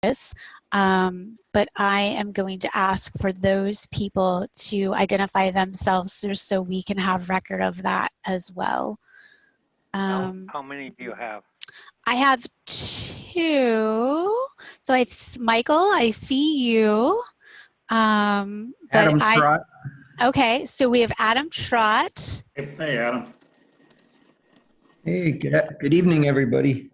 this, but I am going to ask for those people to identify themselves just so we can have record of that as well. How many do you have? I have 2. So Michael, I see you. Adam Trott. Okay, so we have Adam Trott. Hey, Adam. Hey, good evening, everybody.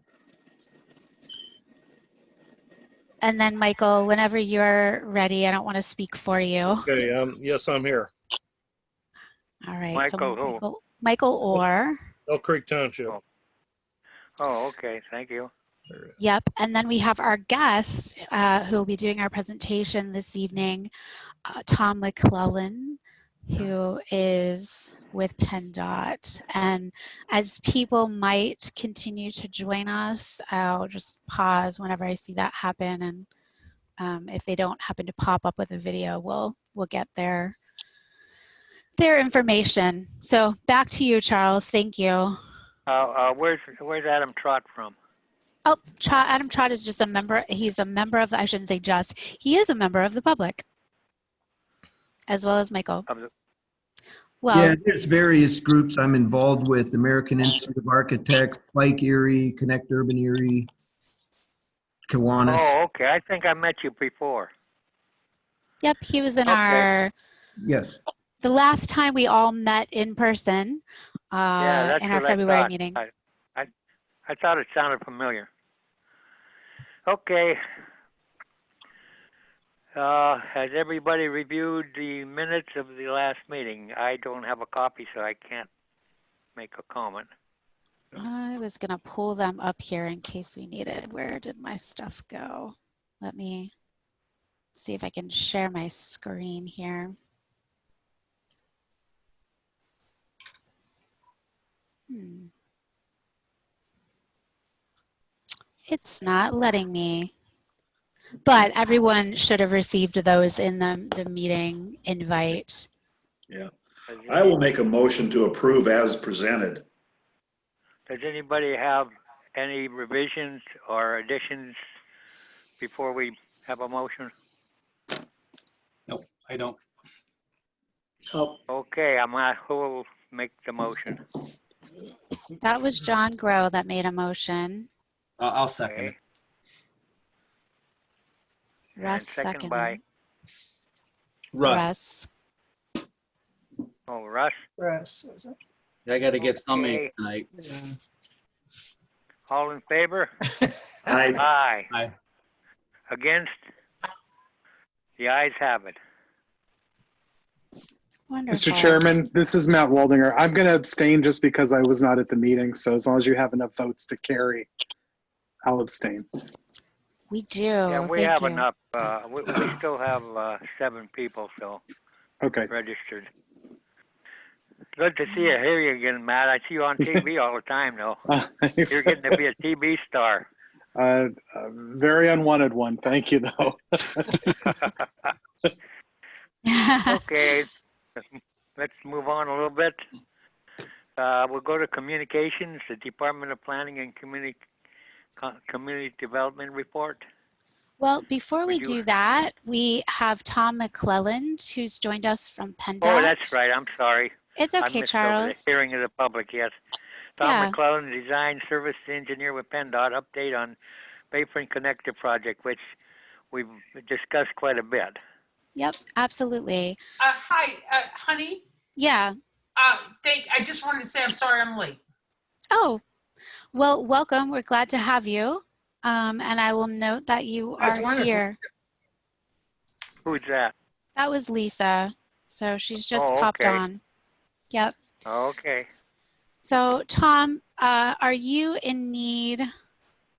And then Michael, whenever you're ready, I don't want to speak for you. Okay, yes, I'm here. All right. Michael so who? Michael Orr. Elk Creek Township. Oh, okay. Thank you. Yep. And then we have our guest who will be doing our presentation this evening, Tom McClellan, who is with PennDOT. And as people might continue to join us, I'll just pause whenever I see that happen. And if they don't happen to pop up with a video, we'll get their information. So back to you, Charles. Thank you. Where's Adam Trott from? Oh, Adam Trott is just a member. He's a member of the, I shouldn't say just, he is a member of the public, as well as Michael. Well, Yeah, there's various groups I'm involved with: American Institute of Architects, Bike Erie, Connect Urban Erie, Kiwanis. Oh, okay. I think I met you before. yep, he was in Yes. the last time we all met in person in our February meeting. I thought it sounded familiar. Okay. Has everybody reviewed the minutes of the last meeting? I don't have a copy, so I can't make a comment. I was going to pull them up here in case we needed. Where did my stuff go? Let me see if I can share my screen here. It's not letting me. But everyone should have received those in the meeting invite. Yeah. I will make a motion to approve as presented. Does anybody have any revisions or additions before we have a motion? Nope, I don't. Oh. Okay, who will make the motion? That was John Grow that made a motion. I'll second Okay. it. Russ Second by Russ. Oh, Russ. I got to get something Okay. tonight. All in favor? Aye. Aye. Aye. Against? The ayes have it. Wonderful. Mr. Chairman, this is Matt Waldinger. I'm going to abstain just because I was not at the meeting. So as long as you have enough votes to carry, I'll abstain. We do. Yeah, we Thank have you. enough. We still have 7 people, so Okay. registered. Good to see you, hear you again, Matt. I see you on TV all the time, though. You're getting to be a TV star. Very unwanted one. Thank you, though. Okay, let's move on a little bit. We'll go to communications, the Department of Planning and Community Development report. Well, before we do that, we have Tom McClellan, who's joined us from PennDOT. Oh, that's right. I'm sorry. It's okay, Charles. The hearing of the public, yes. Tom McClellan, design service engineer with PennDOT, update on Bayfront Connector project, which we've discussed quite a bit. Yep, absolutely. Hi, honey. Yeah. I just wanted to say I'm sorry I'm late. Oh, well, welcome. We're glad to have you. And I will note that you are here. Who's that? That was Lisa. So she's just popped on. Yep. Okay. So Tom, are you in need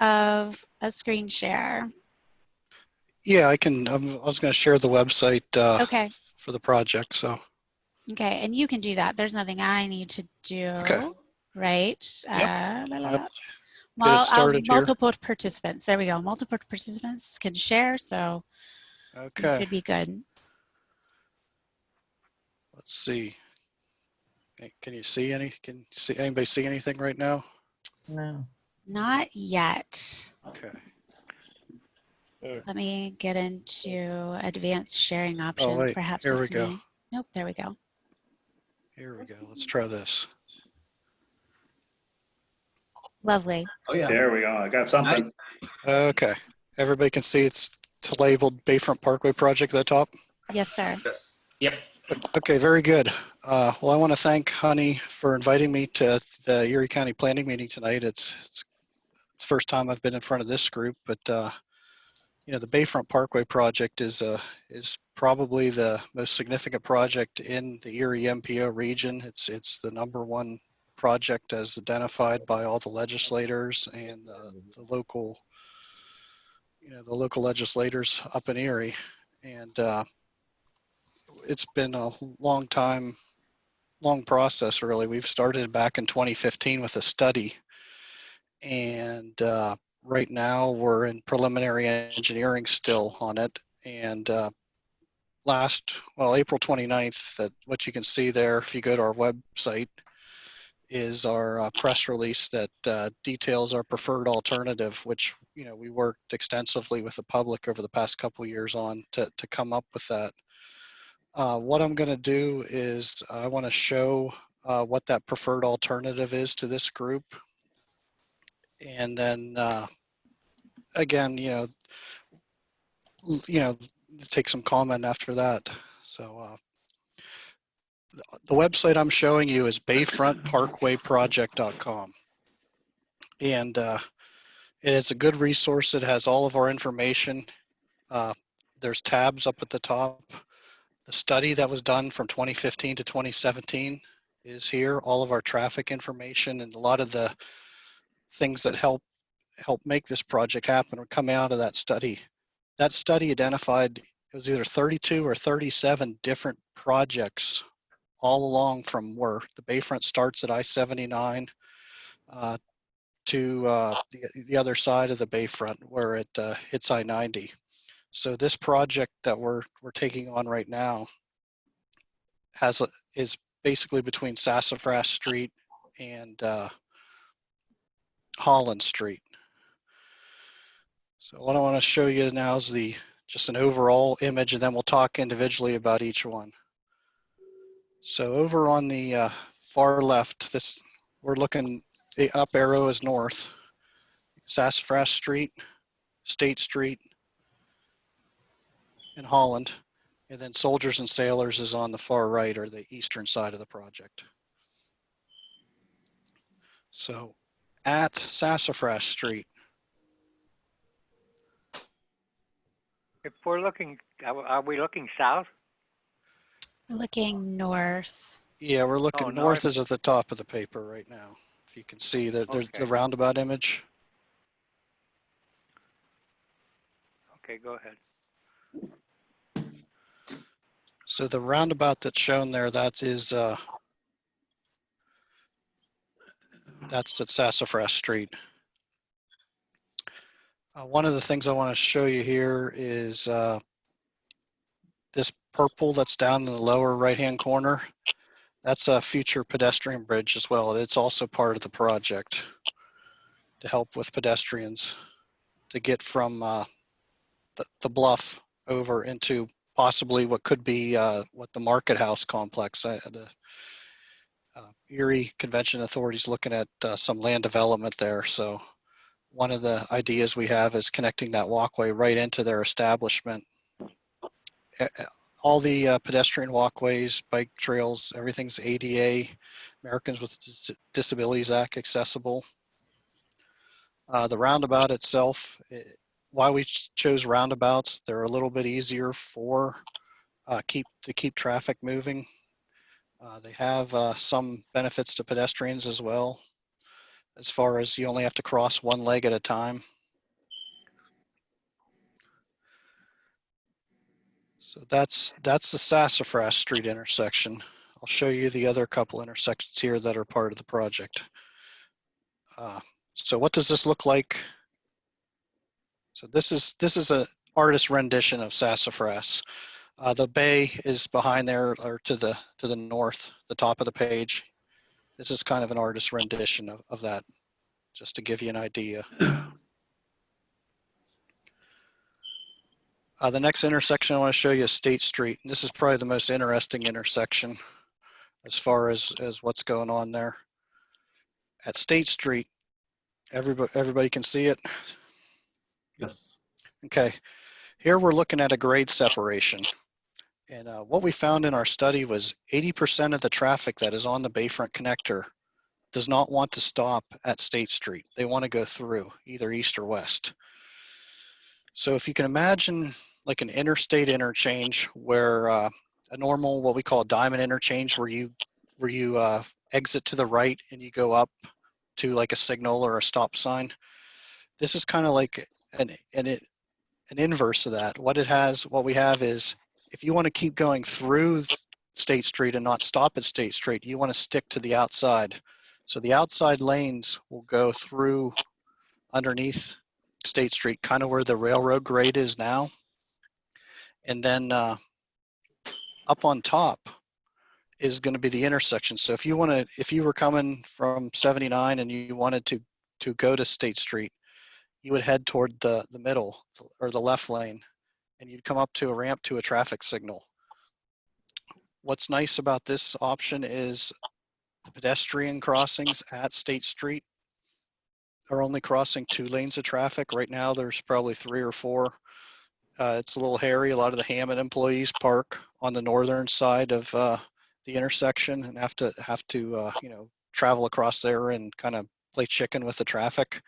of a screen share? Yeah, I can. I was going to share the website okay. for the project. So. Okay, and you can do that. There's nothing I need to do. Okay. Right? Yep. Multiple participants. There we go. Multiple participants can share, so okay. It should be good. Let's see. Can you see anybody see anything right now? No. Not yet. Okay. Let me get into advanced sharing Oh, options. wait, Perhaps here we it's go. me. Nope, there we go. Here we go. Let's try this. Lovely. Oh, yeah. There we go. I got something. Okay. Everybody can see it's labeled Bayfront Parkway project at the top. Yes, sir. Yep. Okay, very good. Well, I want to thank Honey for inviting me to the Erie County Planning meeting tonight. It's the first time I've been in front of this group, but you know, the Bayfront Parkway project is probably the most significant project in the Erie MPO region. It's the #1 project as identified by all the legislators and the local, you know, the local legislators up in Erie, and it's been a long process really. We've started back in 2015 with a study, and right now we're in preliminary engineering still on it. And April 29th, that what you can see there, if you go to our website, is our press release that details our preferred alternative, which, you know, we worked extensively with the public over the past couple of years on to come up with that. What I'm going to do is I want to show what that preferred alternative is to this group. And then again, you know, take some comment after that. So the website I'm showing you is bayfrontparkwayproject.com. And it's a good resource. It has all of our information. There's tabs up at the top. The study that was done from 2015 to 2017 is here. All of our traffic information and a lot of the things that help make this project happen are coming out of that study. That study identified, it was either 32 or 37 different projects all along from where the Bayfront starts at I-79 to the other side of the Bayfront where it hits I-90. So this project that we're taking on right now is basically between Sassafras Street and Holland Street. So what I want to show you now is just an overall image, and then we'll talk individually about each one. So over on the far left, we're looking, the up arrow is north, Sassafras Street, State Street, and Holland. And then Soldiers and Sailors is on the far right, or the eastern side of the project. So at Sassafras Street, If we're looking, are we looking south? We're looking north. yeah, we're looking Oh, north north. is at the top of the paper right now. If you can see that there's Okay. the roundabout image. Okay, go ahead. So the roundabout that's shown there, that's at Sassafras Street. One of the things I want to show you here is this purple that's down in the lower right-hand corner. That's a future pedestrian bridge as well. It's also part of the project to help with pedestrians to get from the bluff over into possibly what could be what the Market House complex. The Erie Convention Authority is looking at some land development there. So one of the ideas we have is connecting that walkway right into their establishment. All the pedestrian walkways, bike trails, everything's ADA, Americans with Disabilities Act accessible. The roundabout itself, why we chose roundabouts, they're a little bit easier for to keep traffic moving. They have some benefits to pedestrians as well, as far as you only have to cross one leg at a time. So that's the Sassafras Street intersection. I'll show you the other couple intersections here that are part of the project. So what does this look like? So this is an artist rendition of Sassafras. The bay is behind there, or to the north, the top of the page. This is kind of an artist rendition of that, just to give you an idea. The next intersection I want to show you is State Street. And this is probably the most interesting intersection as far as what's going on there. At State Street, everybody can see it? Yes. Okay, here we're looking at a grade separation. And what we found in our study was 80% of the traffic that is on the Bayfront connector does not want to stop at State Street. They want to go through either east or west. So if you can imagine like an interstate interchange where a normal, what we call a diamond interchange, where you exit to the right and you go up to like a signal or a stop sign. This is kind of like an inverse of that. What we have is, if you want to keep going through State Street and not stop at State Street, you want to stick to the outside. So the outside lanes will go through underneath State Street, kind of where the railroad grade is now. And then up on top is going to be the intersection. So if you were coming from 79 and you wanted to go to State Street, you would head toward the middle or the left lane, and you'd come up to a ramp to a traffic signal. What's nice about this option is the pedestrian crossings at State Street are only crossing 2 lanes of traffic. Right now, there's probably 3 or 4. It's a little hairy. A lot of the Hammond employees park on the northern side of the intersection and have to travel across there and kind of play chicken with the traffic.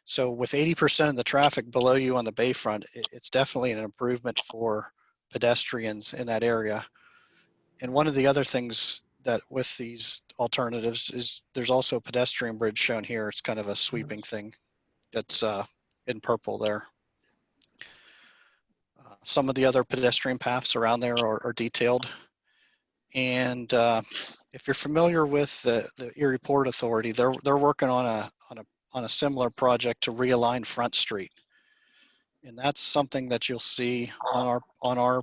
So with 80% of the traffic below you on the Bayfront, it's definitely an improvement for pedestrians in that area. And one of the other things that with these alternatives is there's also a pedestrian bridge shown here. It's kind of a sweeping thing that's in purple there. Some of the other pedestrian paths around there are detailed. And if you're familiar with the Erie Port Authority, they're working on a similar project to realign Front Street. And that's something that you'll see on our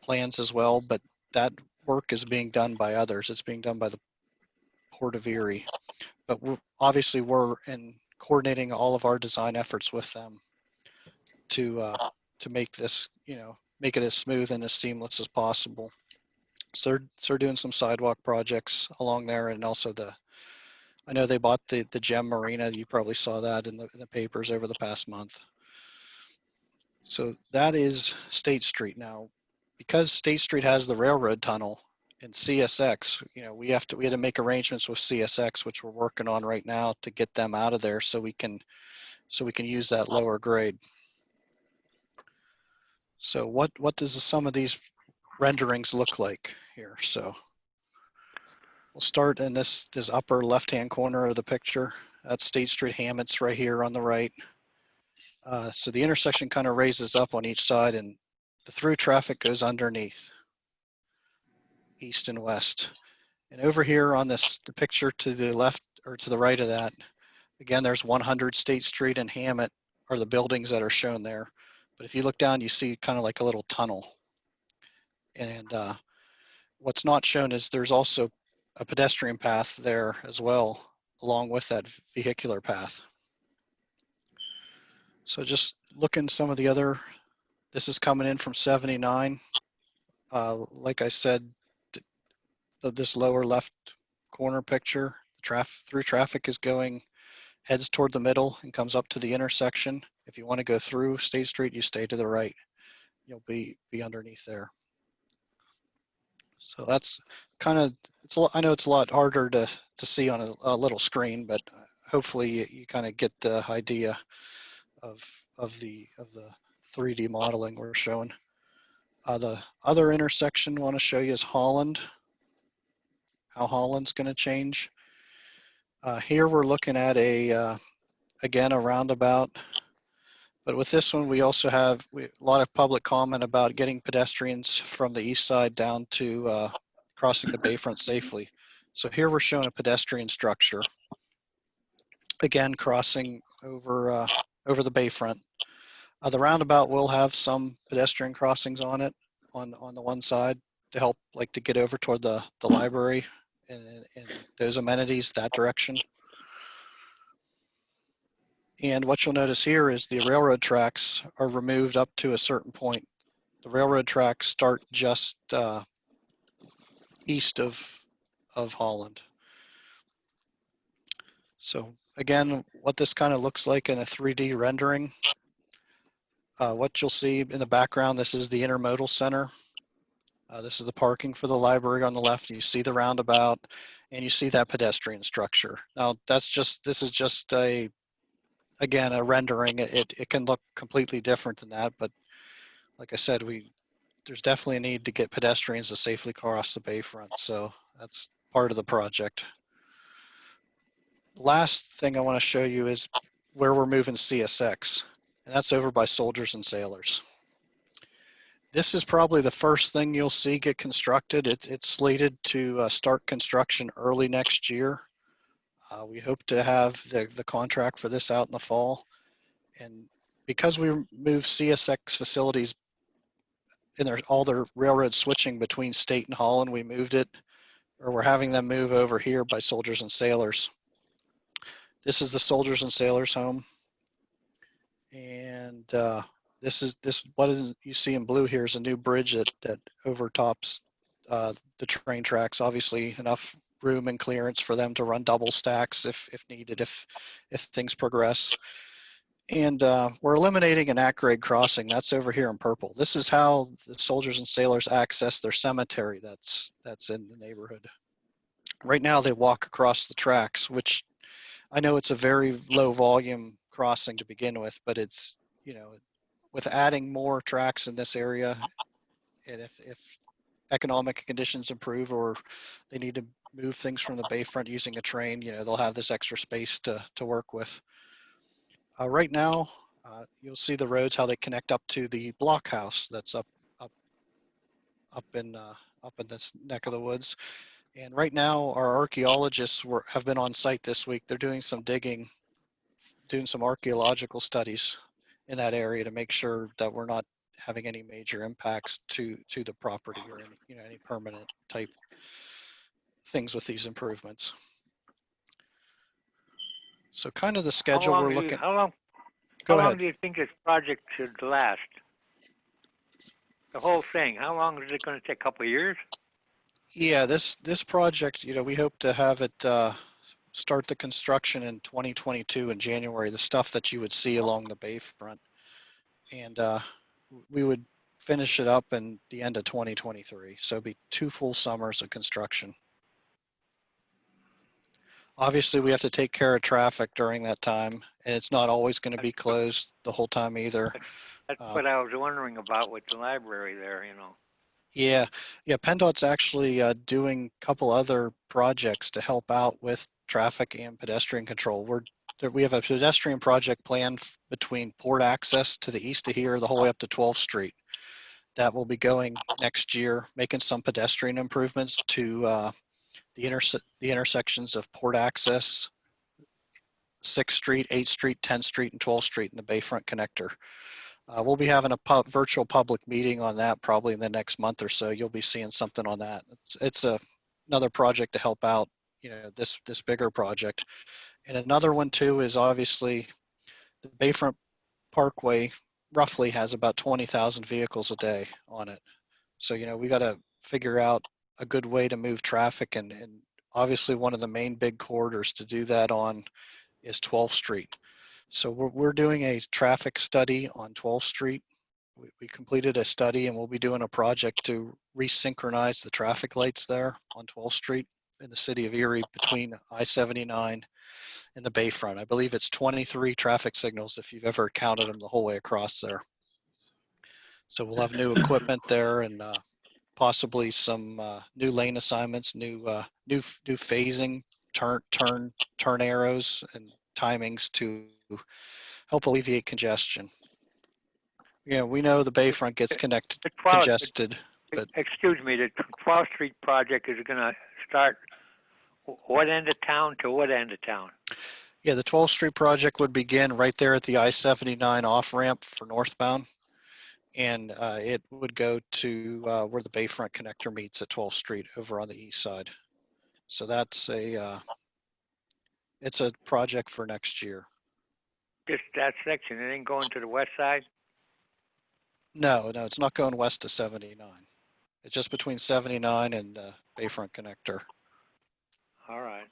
plans as well, but that work is being done by others. It's being done by the Port of Erie. But we're in coordinating all of our design efforts with them to make this, make it as smooth and as seamless as possible. So they're doing some sidewalk projects along there, and also I know they bought the Gem Marina. You probably saw that in the papers over the past month. So that is State Street. Now, because State Street has the railroad tunnel and CSX, we had to make arrangements with CSX, which we're working on right now to get them out of there so we can use that lower grade. So what does some of these renderings look like here? So we'll start in this upper left-hand corner of the picture. That's State Street Hammett's right here on the right. So the intersection kind of raises up on each side, and the through traffic goes underneath, east and west. And over here on the picture to the left or to the right of that, again, there's 100 State Street and Hammett are the buildings that are shown there. But if you look down, you see kind of like a little tunnel. And what's not shown is there's also a pedestrian path there as well, along with that vehicular path. So just looking some of the other, this is coming in from 79. Like I said, this lower left corner picture, through traffic is heads toward the middle and comes up to the intersection. If you want to go through State Street, you stay to the right. You'll be underneath there. So that's kind of, I know it's a lot harder to see on a little screen, but hopefully you kind of get the idea of the 3D modeling we're showing. The other intersection I want to show you is Holland, how Holland's going to change. Here we're looking at again, a roundabout. But with this one, we also have a lot of public comment about getting pedestrians from the east side down to crossing the Bayfront safely. So here we're showing a pedestrian structure, again, crossing over the Bayfront. The roundabout will have some pedestrian crossings on it on the one side to help to get over toward the library and those amenities that direction. And what you'll notice here is the railroad tracks are removed up to a certain point. The railroad tracks start just east of Holland. So again, what this kind of looks like in a 3D rendering, what you'll see in the background, this is the intermodal center. This is the parking for the library on the left. You see the roundabout and you see that pedestrian structure. Now this is just again, a rendering. It can look completely different than that, but like I said, there's definitely a need to get pedestrians to safely cross the Bayfront. So that's part of the project. Last thing I want to show you is where we're moving CSX, and that's over by Soldiers and Sailors. This is probably the first thing you'll see get constructed. It's slated to start construction early next year. We hope to have the contract for this out in the fall. And because we move CSX facilities and there's all their railroad switching between state and Holland, we moved it, or we're having them move over here by Soldiers and Sailors. This is the Soldiers and Sailors home. And what you see in blue here is a new bridge that overtops the train tracks. Obviously enough room and clearance for them to run double stacks if needed, if things progress. And we're eliminating an at-grade crossing. That's over here in purple. This is how the Soldiers and Sailors access their cemetery that's in the neighborhood. Right now they walk across the tracks, which I know it's a very low volume crossing to begin with, but it's, you know, with adding more tracks in this area, and if economic conditions improve or they need to move things from the Bayfront using a train, you know, they'll have this extra space to work with. Right now, you'll see the roads, how they connect up to the blockhouse that's up in this neck of the woods. And right now, our archaeologists have been on site this week. They're doing some digging, doing some archaeological studies in that area to make sure that we're not having any major impacts to the property or any, you know, any permanent type things with these improvements. So kind of the schedule we're looking. How Go ahead. long do you think this project should last? The whole thing, how long is it going to take? A couple of years? Yeah, this project, you know, we hope to have it start the construction in 2022 in January, the stuff that you would see along the Bayfront. And we would finish it up in the end of 2023. So it'd be 2 full summers of construction. Obviously, we have to take care of traffic during that time, and it's not always going to be closed the whole time either. That's what I was wondering about with the library there, you know. Yeah, PennDOT's actually doing a couple other projects to help out with traffic and pedestrian control. We have a pedestrian project planned between port access to the east of here, the whole way up to 12th Street. That will be going next year, making some pedestrian improvements to the intersections of port access, 6th Street, 8th Street, 10th Street, and 12th Street in the Bayfront connector. We'll be having a virtual public meeting on that probably in the next month or so. You'll be seeing something on that. It's another project to help out, you know, this bigger project. And another one too is obviously the Bayfront Parkway roughly has about 20,000 vehicles a day on it. So, you know, we got to figure out a good way to move traffic, and obviously one of the main big corridors to do that on is 12th Street. So we're doing a traffic study on 12th Street. We completed a study and we'll be doing a project to resynchronize the traffic lights there on 12th Street in the city of Erie between I-79 and the Bayfront. I believe it's 23 traffic signals if you've ever counted them the whole way across there. So we'll have new equipment there and possibly some new lane assignments, new phasing, turn arrows and timings to help alleviate congestion. You know, we know the Bayfront gets congested, but excuse me, the 12th Street project is going to start what end of town to what end of town? Yeah, the 12th Street project would begin right there at the I-79 off ramp for northbound, and it would go to where the Bayfront connector meets at 12th Street over on the east side. So that's it's a project for next year. just that section. It ain't going to the west side? No, it's not going west to 79. It's just between 79 and the Bayfront connector. All right.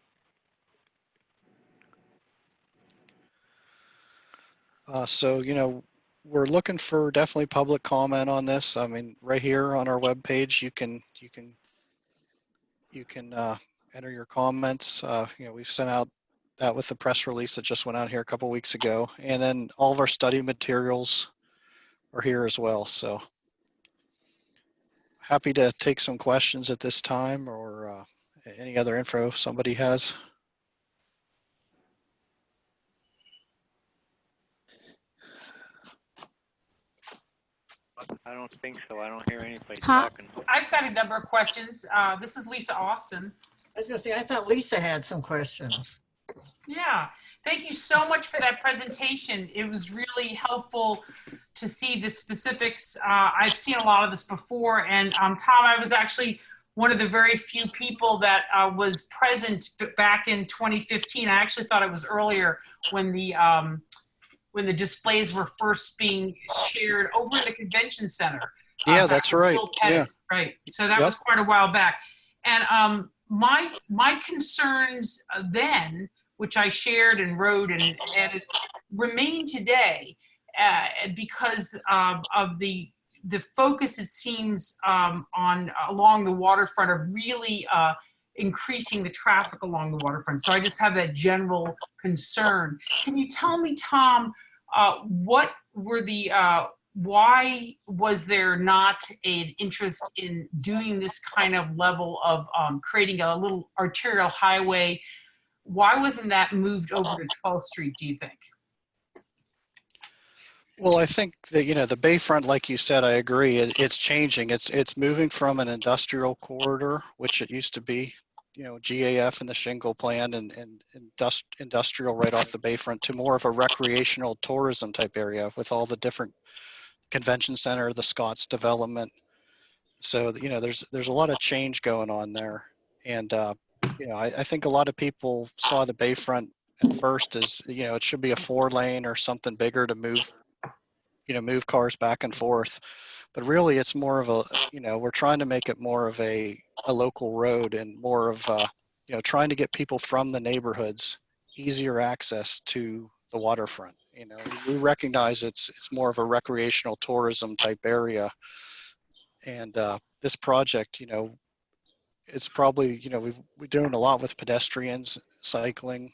So, we're looking for definitely public comment on this. I mean, right here on our webpage, you can enter your comments. We've sent out that with the press release that just went out here a couple weeks ago, and then all of our study materials are here as well. So happy to take some questions at this time, or any other info somebody has. I don't think so. I don't hear anybody Huh? talking. I've got a number of questions. This is Lisa Austin. I was gonna say, I thought Lisa had some questions. Yeah, thank you so much for that presentation. It was really helpful to see the specifics. I've seen a lot of this before, and Tom, I was actually one of the very few people that was present back in 2015. I actually thought it was earlier when the displays were first being shared over in the convention center. Yeah, that's right. Yeah. Right. So that Yep. was quite a while back. And my concerns then, which I shared and wrote and added, remain today because of the focus, it seems, along the waterfront of really increasing the traffic along the waterfront. So I just have that general concern. Can you tell me, Tom, what were why was there not an interest in doing this kind of level of creating a little arterial highway? Why wasn't that moved over to 12th Street, do you think? Well, I think that, the Bayfront, like you said, I agree. It's changing. It's moving from an industrial corridor, which it used to be, GAF and the shingle plan and industrial right off the Bayfront, to more of a recreational tourism type area with all the different convention center, the Scotts development. So, there's a lot of change going on there. And, I think a lot of people saw the Bayfront at first as, it should be a 4-lane or something bigger to move cars back and forth. But really it's more of a, we're trying to make it more of a local road and more of, trying to get people from the neighborhoods easier access to the waterfront. We recognize it's more of a recreational tourism type area. And this project, it's probably, we're doing a lot with pedestrians, cycling,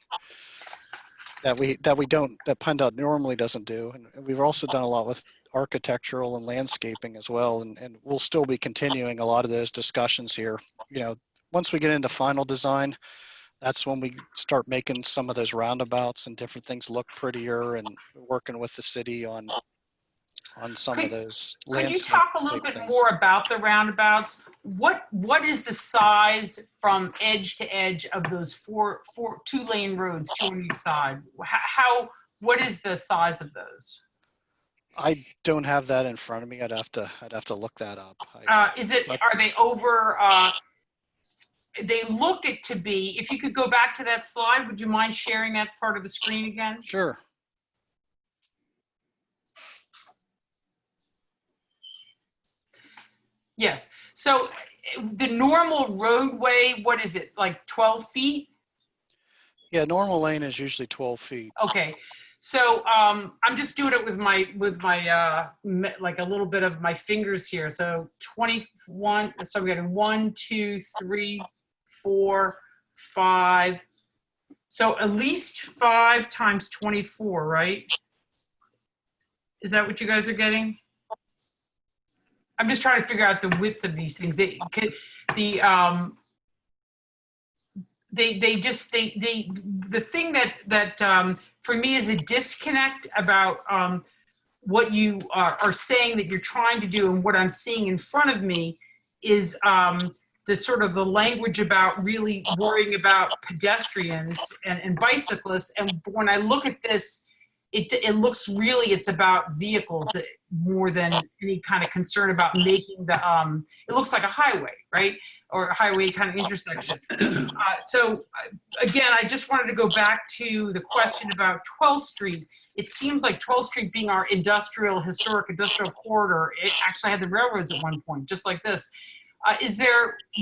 that PennDOT normally doesn't do. And we've also done a lot with architectural and landscaping as well. And we'll still be continuing a lot of those discussions here. Once we get into final design, that's when we start making some of those roundabouts and different things look prettier, and working with the city on some of those landscape. Could you talk a little bit more about the roundabouts? What is the size from edge to edge of those four 2-lane roads, 2 on each side? What is the size of those? I don't have that in front of me. I'd have to look that up. Are they over? They look it to be. If you could go back to that slide, would you mind sharing that part of the screen again? Sure. Yes. So the normal roadway, what is it, like 12 feet? Yeah, normal lane is usually 12 feet. Okay. So I'm just doing it with my like a little bit of my fingers here. So 21. So I'm getting 1, 2, 3, 4, 5. So at least 5 times 24, right? Is that what you guys are getting? I'm just trying to figure out the width of these things. The thing that for me is a disconnect about what you are saying that you're trying to do, and what I'm seeing in front of me is the sort of the language about really worrying about pedestrians and bicyclists. And when I look at this, it looks really, it's about vehicles. more than any kind of concern about making the, it looks like a highway, right? Or a highway kind of intersection. So again, I just wanted to go back to the question about 12th Street. It seems like 12th Street being our historic industrial corridor, it actually had the railroads at one point, just like this.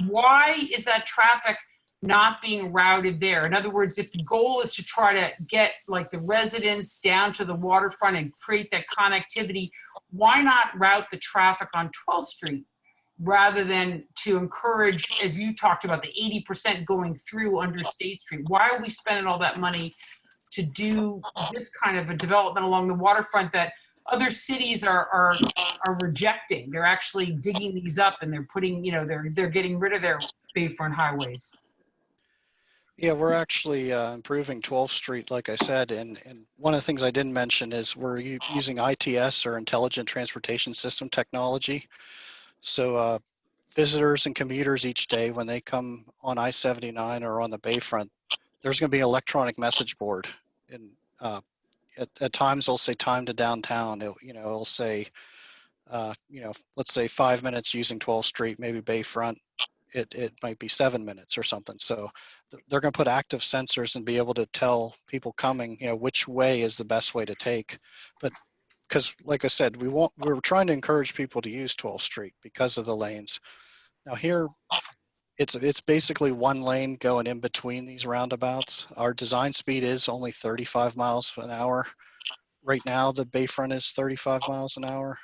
Why is that traffic not being routed there? In other words, if the goal is to try to get like the residents down to the waterfront and create that connectivity, why not route the traffic on 12th Street rather than to encourage, as you talked about, the 80% going through under State Street? Why are we spending all that money to do this kind of a development along the waterfront that other cities are rejecting? They're actually digging these up and they're putting, they're getting rid of their Bayfront highways. Yeah, we're actually improving 12th Street, like I said, and one of the things I didn't mention is we're using ITS, or Intelligent Transportation System technology. So visitors and commuters each day, when they come on I-79 or on the Bayfront, there's going to be an electronic message board, and at times they'll say time to downtown. It'll say, let's say 5 minutes using 12th Street, maybe Bayfront. It might be 7 minutes or something. So they're going to put active sensors and be able to tell people coming, which way is the best way to take. But because, like I said, we're trying to encourage people to use 12th Street because of the lanes. Now here, it's basically one lane going in between these roundabouts. Our design speed is only 35 miles an hour. Right now, the Bayfront is 35 miles an hour.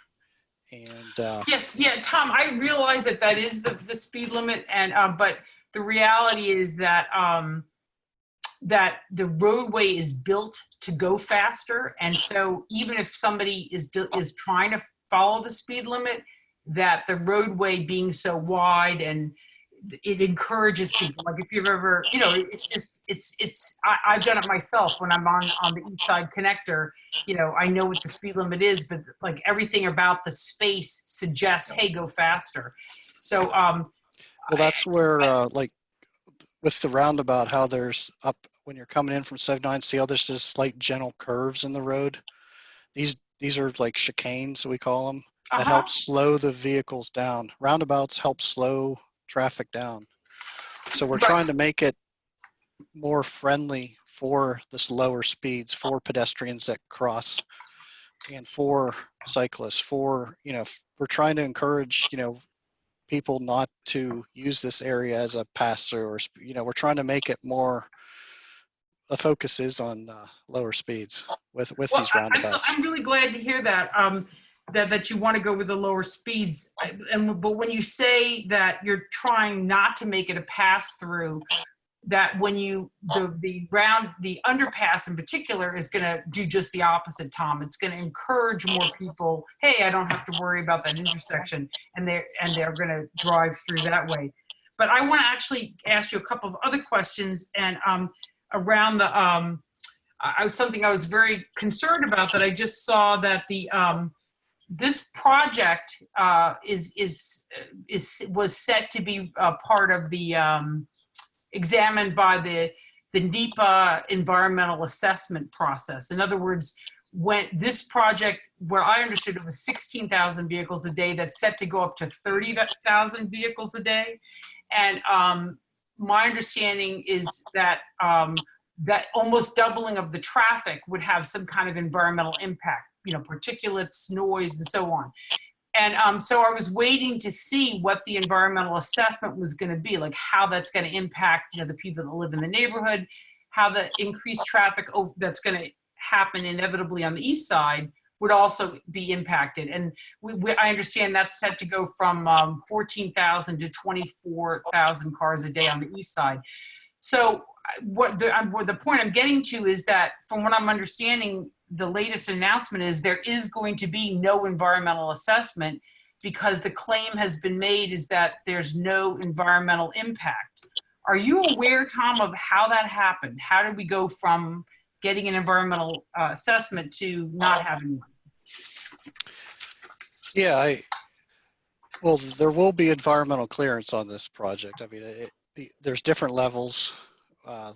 And yes, yeah, Tom, I realize that is the speed limit, and but the reality is that that the roadway is built to go faster, and so even if somebody is trying to follow the speed limit, that the roadway being so wide, and it encourages people. Like if you've ever, I've done it myself when I'm on the East Side Connector. I know what the speed limit is, but like everything about the space suggests, hey, go faster. So, well, that's where like with the roundabout, how there's up when you're coming in from 79, see how there's just slight gentle curves in the road. These are like chicanes, we call them. That helps slow the vehicles down. Roundabouts help slow traffic down. So we're trying to make it more friendly for the slower speeds, for pedestrians that cross, and for cyclists. We're trying to encourage, people not to use this area as a pass-through, or we're trying to make it more. The focus is on lower speeds with these roundabouts. I'm really glad to hear that. That you want to go with the lower speeds, but when you say that you're trying not to make it a pass through, that when the underpass in particular is going to do just the opposite, Tom. It's going to encourage more people. Hey, I don't have to worry about that intersection, and they're going to drive through that way. But I want to actually ask you a couple of other questions, and around the something I was very concerned about that I just saw that the this project was set to be part of the examined by the NEPA environmental assessment process. In other words, when this project, where I understood it was 16,000 vehicles a day, that's set to go up to 30,000 vehicles a day. And my understanding is that that almost doubling of the traffic would have some kind of environmental impact, particulates, noise, and so on. And so I was waiting to see what the environmental assessment was going to be, like how that's going to impact, the people that live in the neighborhood, how the increased traffic that's going to happen inevitably on the east side would also be impacted. And I understand that's set to go from 14,000 to 24,000 cars a day on the east side. So what the point I'm getting to is that, from what I'm understanding, the latest announcement is there is going to be no environmental assessment, because the claim has been made is that there's no environmental impact. Are you aware, Tom, of how that happened? How did we go from getting an environmental assessment to not having one? Yeah, well, there will be environmental clearance on this project. I mean, there's different levels,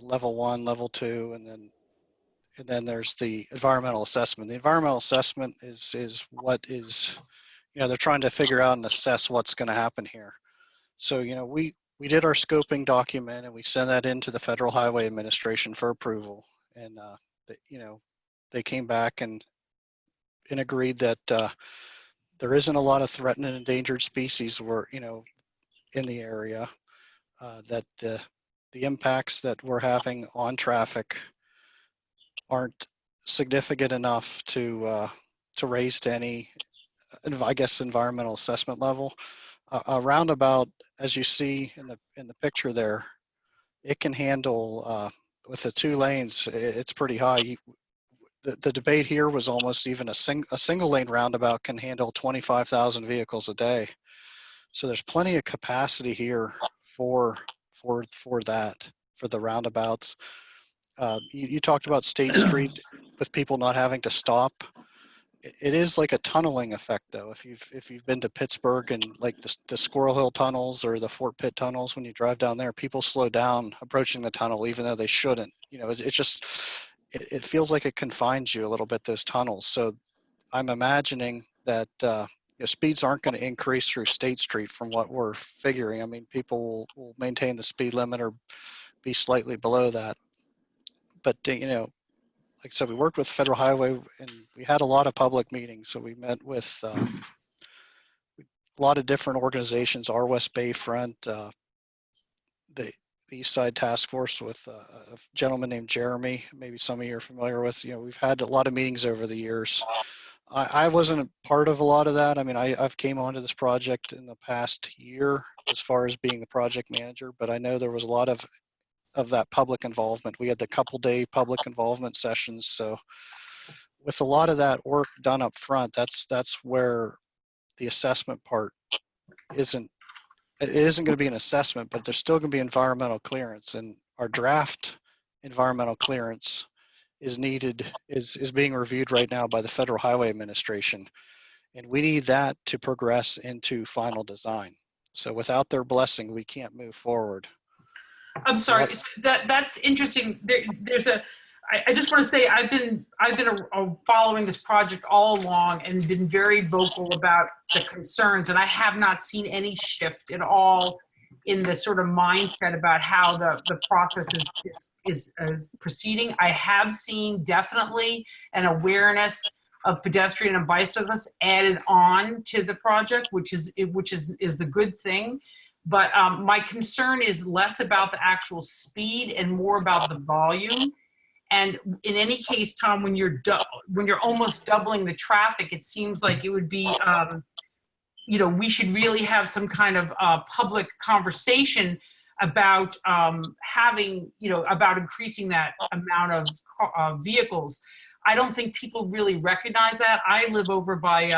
level 1, level 2, and then and then there's the environmental assessment. The environmental assessment is what is, they're trying to figure out and assess what's going to happen here. So, we did our scoping document and we sent that into the Federal Highway Administration for approval. And, they came back and agreed that there isn't a lot of threatened and endangered species in the area, that the impacts that we're having on traffic aren't significant enough to raise to any, I guess, environmental assessment level. A roundabout, as you see in the picture there, it can handle with the 2 lanes. It's pretty high. The debate here was almost even a single lane roundabout can handle 25,000 vehicles a day. So there's plenty of capacity here for that, for the roundabouts. You talked about State Street with people not having to stop. It is like a tunneling effect, though. If you've been to Pittsburgh and like the Squirrel Hill tunnels or the Fort Pitt tunnels, when you drive down there, people slow down approaching the tunnel, even though they shouldn't. It feels like it confines you a little bit, those tunnels. So I'm imagining that speeds aren't going to increase through State Street from what we're figuring. I mean, people will maintain the speed limit or be slightly below that. But, like I said, we worked with Federal Highway and we had a lot of public meetings. So we met with a lot of different organizations, our West Bayfront, the East Side Task Force with a gentleman named Jeremy, maybe some of you are familiar with. We've had a lot of meetings over the years. I wasn't a part of a lot of that. I mean, I've came onto this project in the past year as far as being the project manager, but I know there was a lot of that public involvement. We had the couple-day public involvement sessions. So with a lot of that work done up front, that's where the assessment part isn't going to be an assessment, but there's still going to be environmental clearance, and our draft environmental clearance is being reviewed right now by the Federal Highway Administration. And we need that to progress into final design. So without their blessing, we can't move forward. I'm sorry. That's interesting. I just want to say I've been following this project all along and been very vocal about the concerns, and I have not seen any shift at all in the sort of mindset about how the process is proceeding. I have seen definitely an awareness of pedestrian and bicyclists added on to the project, which is a good thing. But my concern is less about the actual speed and more about the volume. And in any case, Tom, when you're almost doubling the traffic, it seems like it would be, we should really have some kind of public conversation about about increasing that amount of vehicles. I don't think people really recognize that. I live over by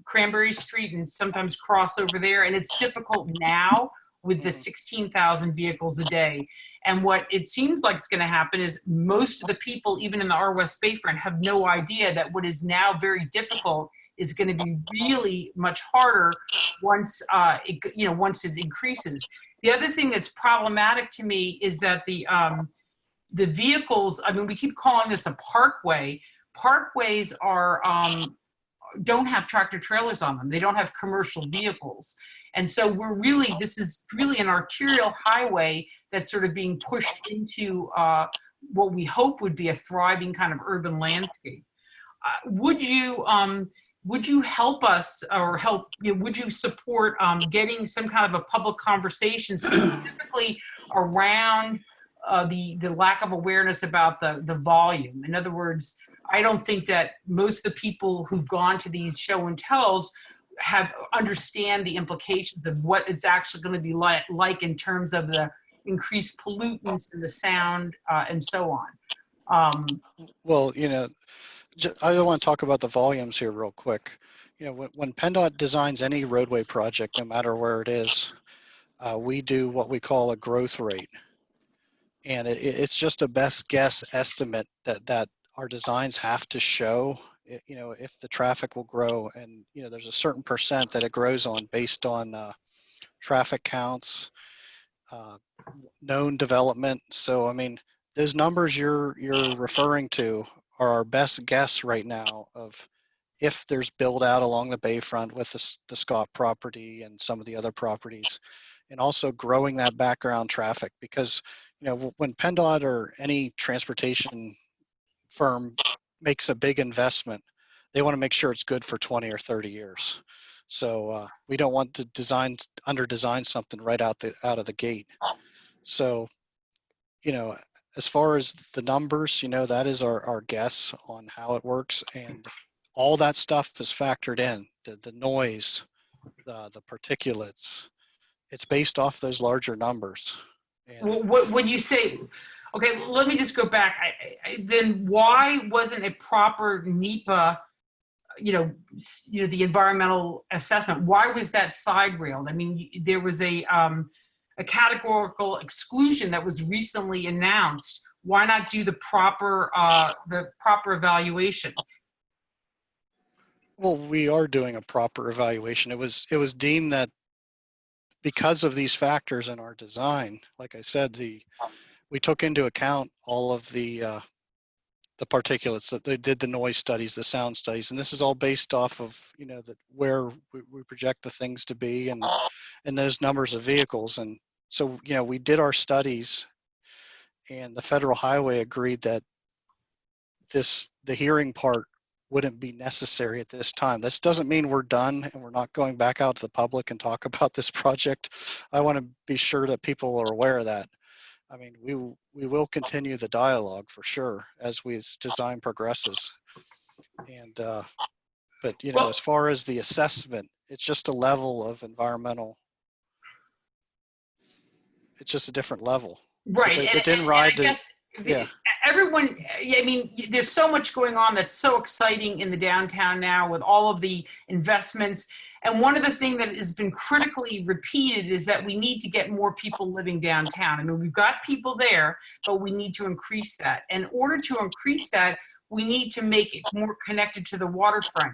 Cranberry Street and sometimes cross over there, and it's difficult now with the 16,000 vehicles a day. And what it seems like it's going to happen is most of the people, even in the R West Bayfront, have no idea that what is now very difficult is going to be really much harder once it increases. The other thing that's problematic to me is that the vehicles, I mean, we keep calling this a parkway. Parkways don't have tractor trailers on them. They don't have commercial vehicles. And so this is really an arterial highway that's sort of being pushed into what we hope would be a thriving kind of urban landscape. Would you help us or would you support getting some kind of a public conversation specifically around the lack of awareness about the volume? In other words, I don't think that most of the people who've gone to these show and tells understand the implications of what it's actually going to be like in terms of the increased pollutants and the sound and so on. Well, I don't want to talk about the volumes here real quick. When PennDOT designs any roadway project, no matter where it is, we do what we call a growth rate. And it's just a best guess estimate that our designs have to show, if the traffic will grow. And, there's a certain percent that it grows on based on traffic counts, known development. So, I mean, those numbers you're referring to our best guess right now of if there's build out along the bayfront with the Scott property and some of the other properties, and also growing that background traffic. Because, you know, when PennDOT or any transportation firm makes a big investment, they want to make sure it's good for 20 or 30 years. So we don't want to under design something right out of the gate. So, you know, as far as the numbers, you know, that is our guess on how it works, and all that stuff is factored in. The noise, the particulates, it's based off those larger numbers. And Well, when you say, okay, let me just go back. Then why wasn't a proper NEPA, the environmental assessment? Why was that side railed? I mean, there was a categorical exclusion that was recently announced. Why not do the proper evaluation? well, we are doing a proper evaluation. It was deemed that because of these factors in our design, like I said, we took into account all of the particulates, that they did the noise studies, the sound studies, and this is all based off of, you know, where we project the things to be and those numbers of vehicles. And so, you know, we did our studies, and the Federal Highway agreed that the hearing part wouldn't be necessary at this time. This doesn't mean we're done and we're not going back out to the public and talk about this project. I want to be sure that people are aware of that. I mean, we will continue the dialogue for sure as design progresses. And but, you know, as far as the assessment, it's just a level of environmental. It's just a different level. Right. It didn't ride to. Yeah. Everyone, I mean, there's so much going on that's so exciting in the downtown now with all of the investments. And one of the things that has been critically repeated is that we need to get more people living downtown. I mean, we've got people there, but we need to increase that. In order to increase that, we need to make it more connected to the waterfront.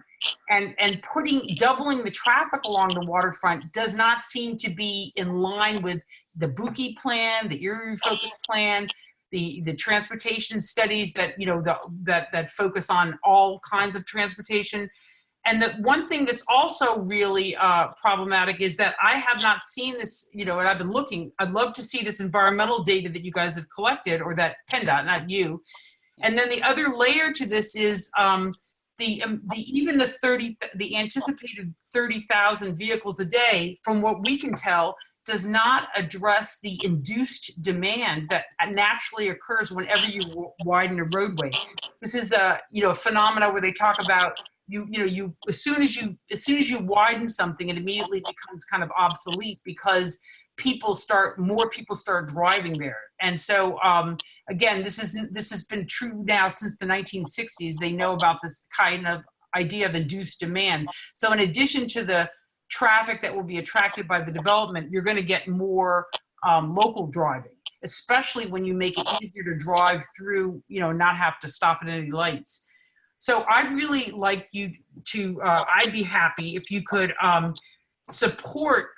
And doubling the traffic along the waterfront does not seem to be in line with the Buki plan, the Erie Focus plan, the transportation studies that, you know, that focus on all kinds of transportation. And the one thing that's also really problematic is that I have not seen this, you know, and I've been looking. I'd love to see this environmental data that you guys have collected, or that PennDOT, not you. And then the other layer to this is the anticipated 30,000 vehicles a day, from what we can tell, does not address the induced demand that naturally occurs whenever you widen a roadway. This is a phenomena where they talk about as soon as you widen something, it immediately becomes kind of obsolete because more people start driving there. And so again, this has been true now since the 1960s. They know about this kind of idea of induced demand. So in addition to the traffic that will be attracted by the development, you're going to get more local driving, especially when you make it easier to drive through, not have to stop at any lights. So I'd really like you to, I'd be happy if you could support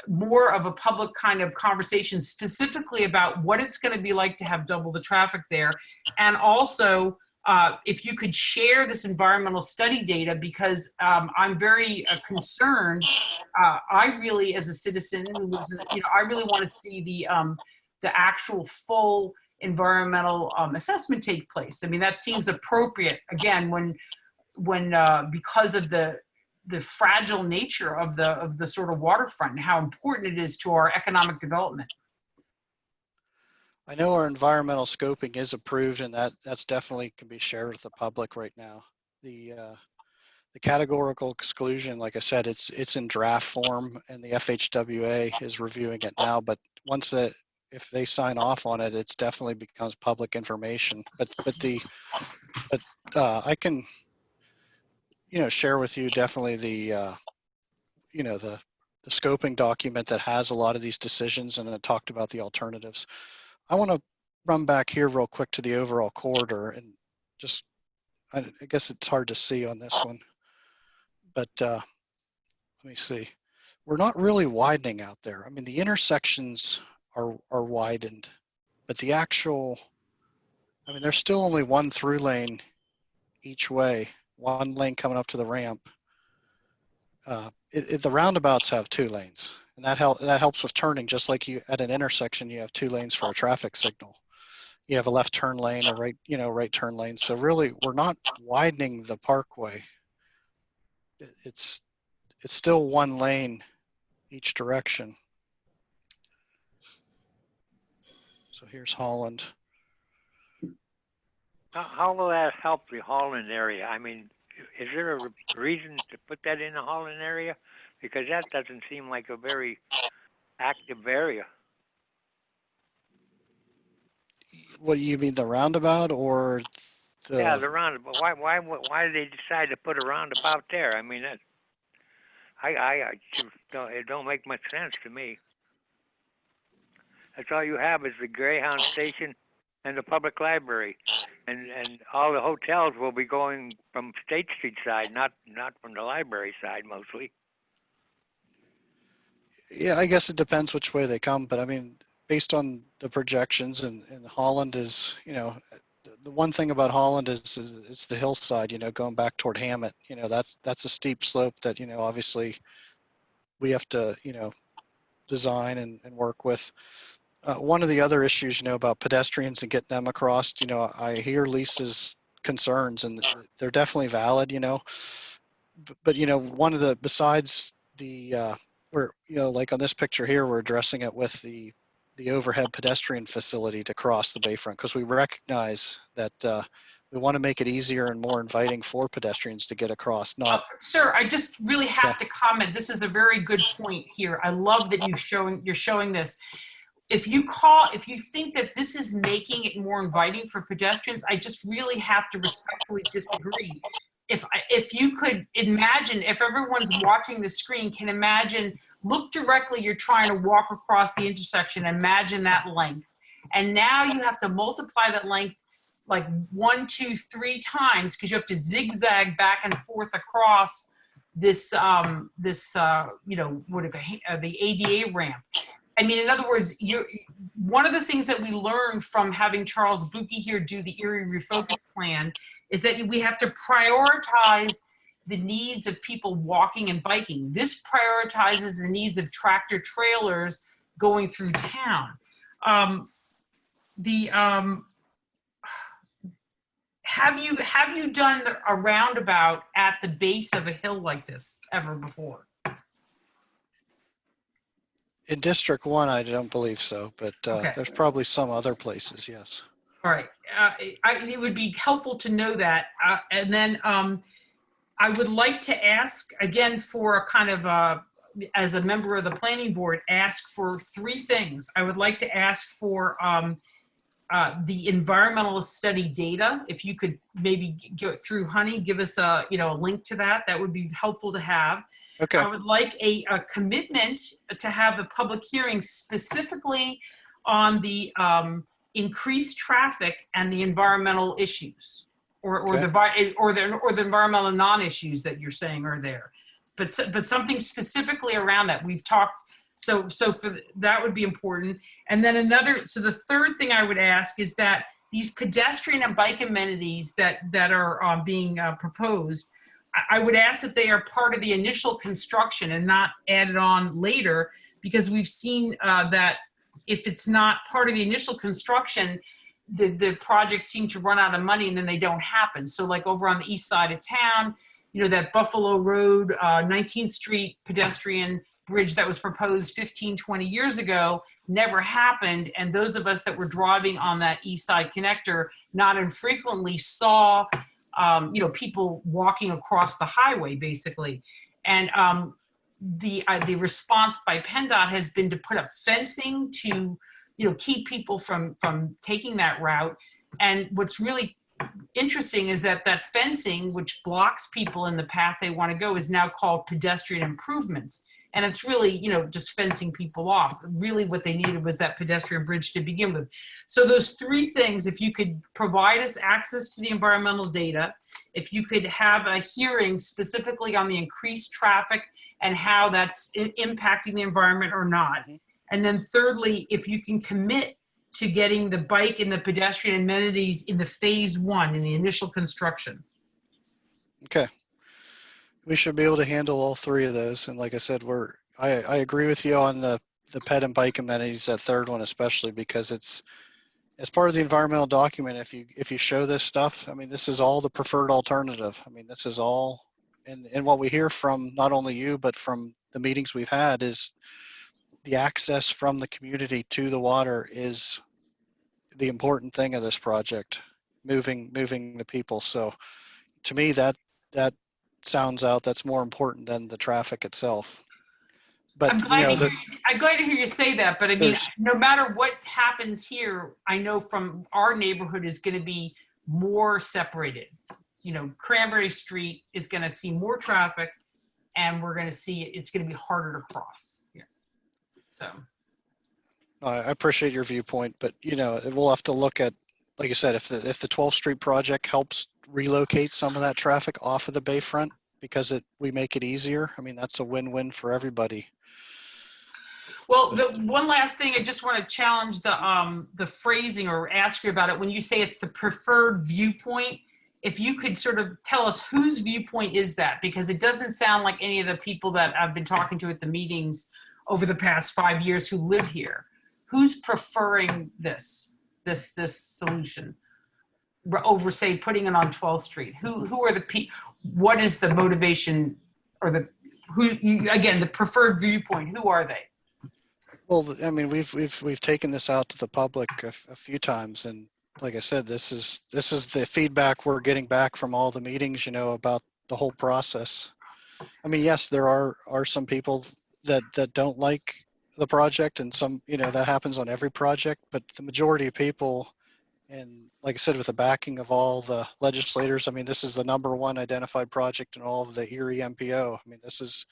more of a public kind of conversation specifically about what it's going to be like to have double the traffic there. And also, if you could share this environmental study data, because I'm very concerned. I really, as a citizen who lives in, I really want to see the actual full environmental assessment take place. I mean, that seems appropriate, again, when because of the fragile nature of the sort of waterfront and how important it is to our economic development. I know our environmental scoping is approved, and that's definitely can be shared with the public right now. The categorical exclusion, like I said, it's in draft form, and the FHWA is reviewing it now. But if they sign off on it, it's definitely becomes public information. But I can share with you definitely the scoping document that has a lot of these decisions, and it talked about the alternatives. I want to run back here real quick to the overall corridor, and just, I guess it's hard to see on this one, but let me see. We're not really widening out there. I mean, the intersections are widened, but the actual, I mean, there's still only one through lane each way, one lane coming up to the ramp. The roundabouts have 2 lanes, and that helps with turning. Just like you at an intersection, you have 2 lanes for a traffic signal. You have a left turn lane, a right turn lane. So really, we're not widening the parkway. It's still 1 lane each direction. So here's Holland. How will that help the Holland area? I mean, is there a reason to put that in the Holland area? Because that doesn't seem like a very active area. What do you mean, the roundabout or the? Yeah, the roundabout. Why did they decide to put a roundabout there? I mean, I just don't, it don't make much sense to me. That's all you have is the Greyhound station and the public library, and all the hotels will be going from State Street side, not from the library side mostly. Yeah, I guess it depends which way they come, but I mean, based on the projections, and Holland is, the one thing about Holland is it's the hillside, going back toward Hammett. That's a steep slope that, obviously we have to, design and work with. One of the other issues, about pedestrians and getting them across, I hear Lisa's concerns, and they're definitely valid, but one of the, besides the, we're, like on this picture here, we're addressing it with the overhead pedestrian facility to cross the Bayfront, because we recognize that we want to make it easier and more inviting for pedestrians to get across. Sir, I just really have to comment. This is a very good point here. I love that you're showing this. If you think that this is making it more inviting for pedestrians, I just really have to respectfully disagree. If you could imagine, if everyone's watching the screen can imagine, look directly, you're trying to walk across the intersection, imagine that length. And now you have to multiply that length like 1, 2, 3 times, because you have to zigzag back and forth across this, the ADA ramp. I mean, in other words, one of the things that we learned from having Charles Buki here do the Erie Refocus Plan is that we have to prioritize the needs of people walking and biking. This prioritizes the needs of tractor trailers going through town. Have you done a roundabout at the base of a hill like this ever before? In District 1, I don't believe so, but Okay. There's probably some other places, yes. All right. It would be helpful to know that. And then I would like to ask, again, for a kind of, as a member of the planning board, ask for 3 things. I would like to ask for the environmental study data. If you could maybe go through Honey, give us a link to that. That would be helpful to have. Okay. I would like a commitment to have a public hearing specifically on the increased traffic and the environmental issues, or Okay. the environmental non-issues that you're saying are there, but something specifically around that. We've talked. So for that would be important. And then the third thing I would ask is that these pedestrian and bike amenities that are being proposed, I would ask that they are part of the initial construction and not added on later, because we've seen that if it's not part of the initial construction, the projects seem to run out of money and then they don't happen. So like over on the east side of town, that Buffalo Road, 19th Street pedestrian bridge that was proposed 15, 20 years ago never happened. And those of us that were driving on that east side connector not infrequently saw people walking across the highway, basically. And the response by PennDOT has been to put up fencing to, keep people from taking that route. And what's really interesting is that fencing, which blocks people in the path they want to go, is now called pedestrian improvements. And it's really, just fencing people off. Really what they needed was that pedestrian bridge to begin with. So those 3 things, if you could provide us access to the environmental data, if you could have a hearing specifically on the increased traffic and how that's impacting the environment or not. And then thirdly, if you can commit to getting the bike and the pedestrian amenities in the phase 1, in the initial construction. Okay. We should be able to handle all three of those. And like I said, I agree with you on the ped and bike amenities, that third one especially, because it's as part of the environmental document. If you show this stuff, I mean, this is all the preferred alternative. I mean, this is all, and what we hear from not only you, but from the meetings we've had, is the access from the community to the water is the important thing of this project, moving the people. So to me, that sounds out, that's more important than the traffic itself. But I'm glad to hear you say that. But I mean, there's, no matter what happens here, I know from our neighborhood is going to be more separated. You know, Cranberry Street is going to see more traffic, and we're going to see it's going to be harder to cross. Yeah. So. I appreciate your viewpoint, but you know, we'll have to look at, like you said, if the 12th Street project helps relocate some of that traffic off of the Bayfront because we make it easier. I mean, that's a win-win for everybody. Well, the one last thing, I just want to challenge the phrasing or ask you about it. When you say it's the preferred viewpoint, if you could sort of tell us whose viewpoint is that, because it doesn't sound like any of the people that I've been talking to at the meetings over the past 5 years who live here. Who's preferring this solution over, say, putting it on 12th Street? Who are the people? What is the motivation, or again, the preferred viewpoint? Who are they? Well, I mean, we've taken this out to the public a few times, and like I said, this is the feedback we're getting back from all the meetings, you know, about the whole process. I mean, yes, there are some people that don't like the project, and some, you know, that happens on every project, but the majority of people, and like I said, with the backing of all the legislators, I mean, this is the #1 identified project in all of the Erie MPO. I mean, this is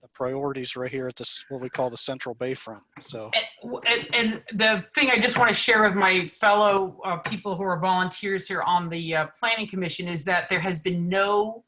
the priorities right here at this, what we call the Central Bayfront. So, and the thing I just want to share with my fellow people who are volunteers here on the Planning Commission is that there has been no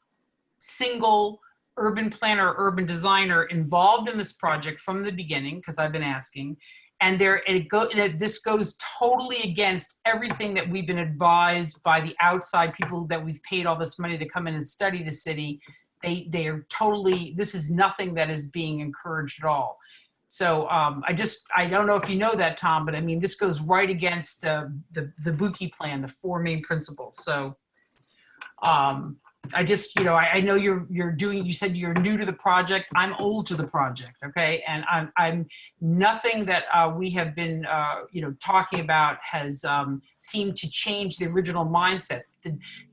single urban planner or urban designer involved in this project from the beginning, because I've been asking. And this goes totally against everything that we've been advised by the outside people that we've paid all this money to come in and study the city. They are totally, this is nothing that is being encouraged at all. So I don't know if you know that, Tom, but I mean, this goes right against the Buki plan, the 4 main principles. So I just, you know, I know you said you're new to the project. I'm old to the project, okay? And I'm nothing that we have been, you know, talking about has seemed to change the original mindset.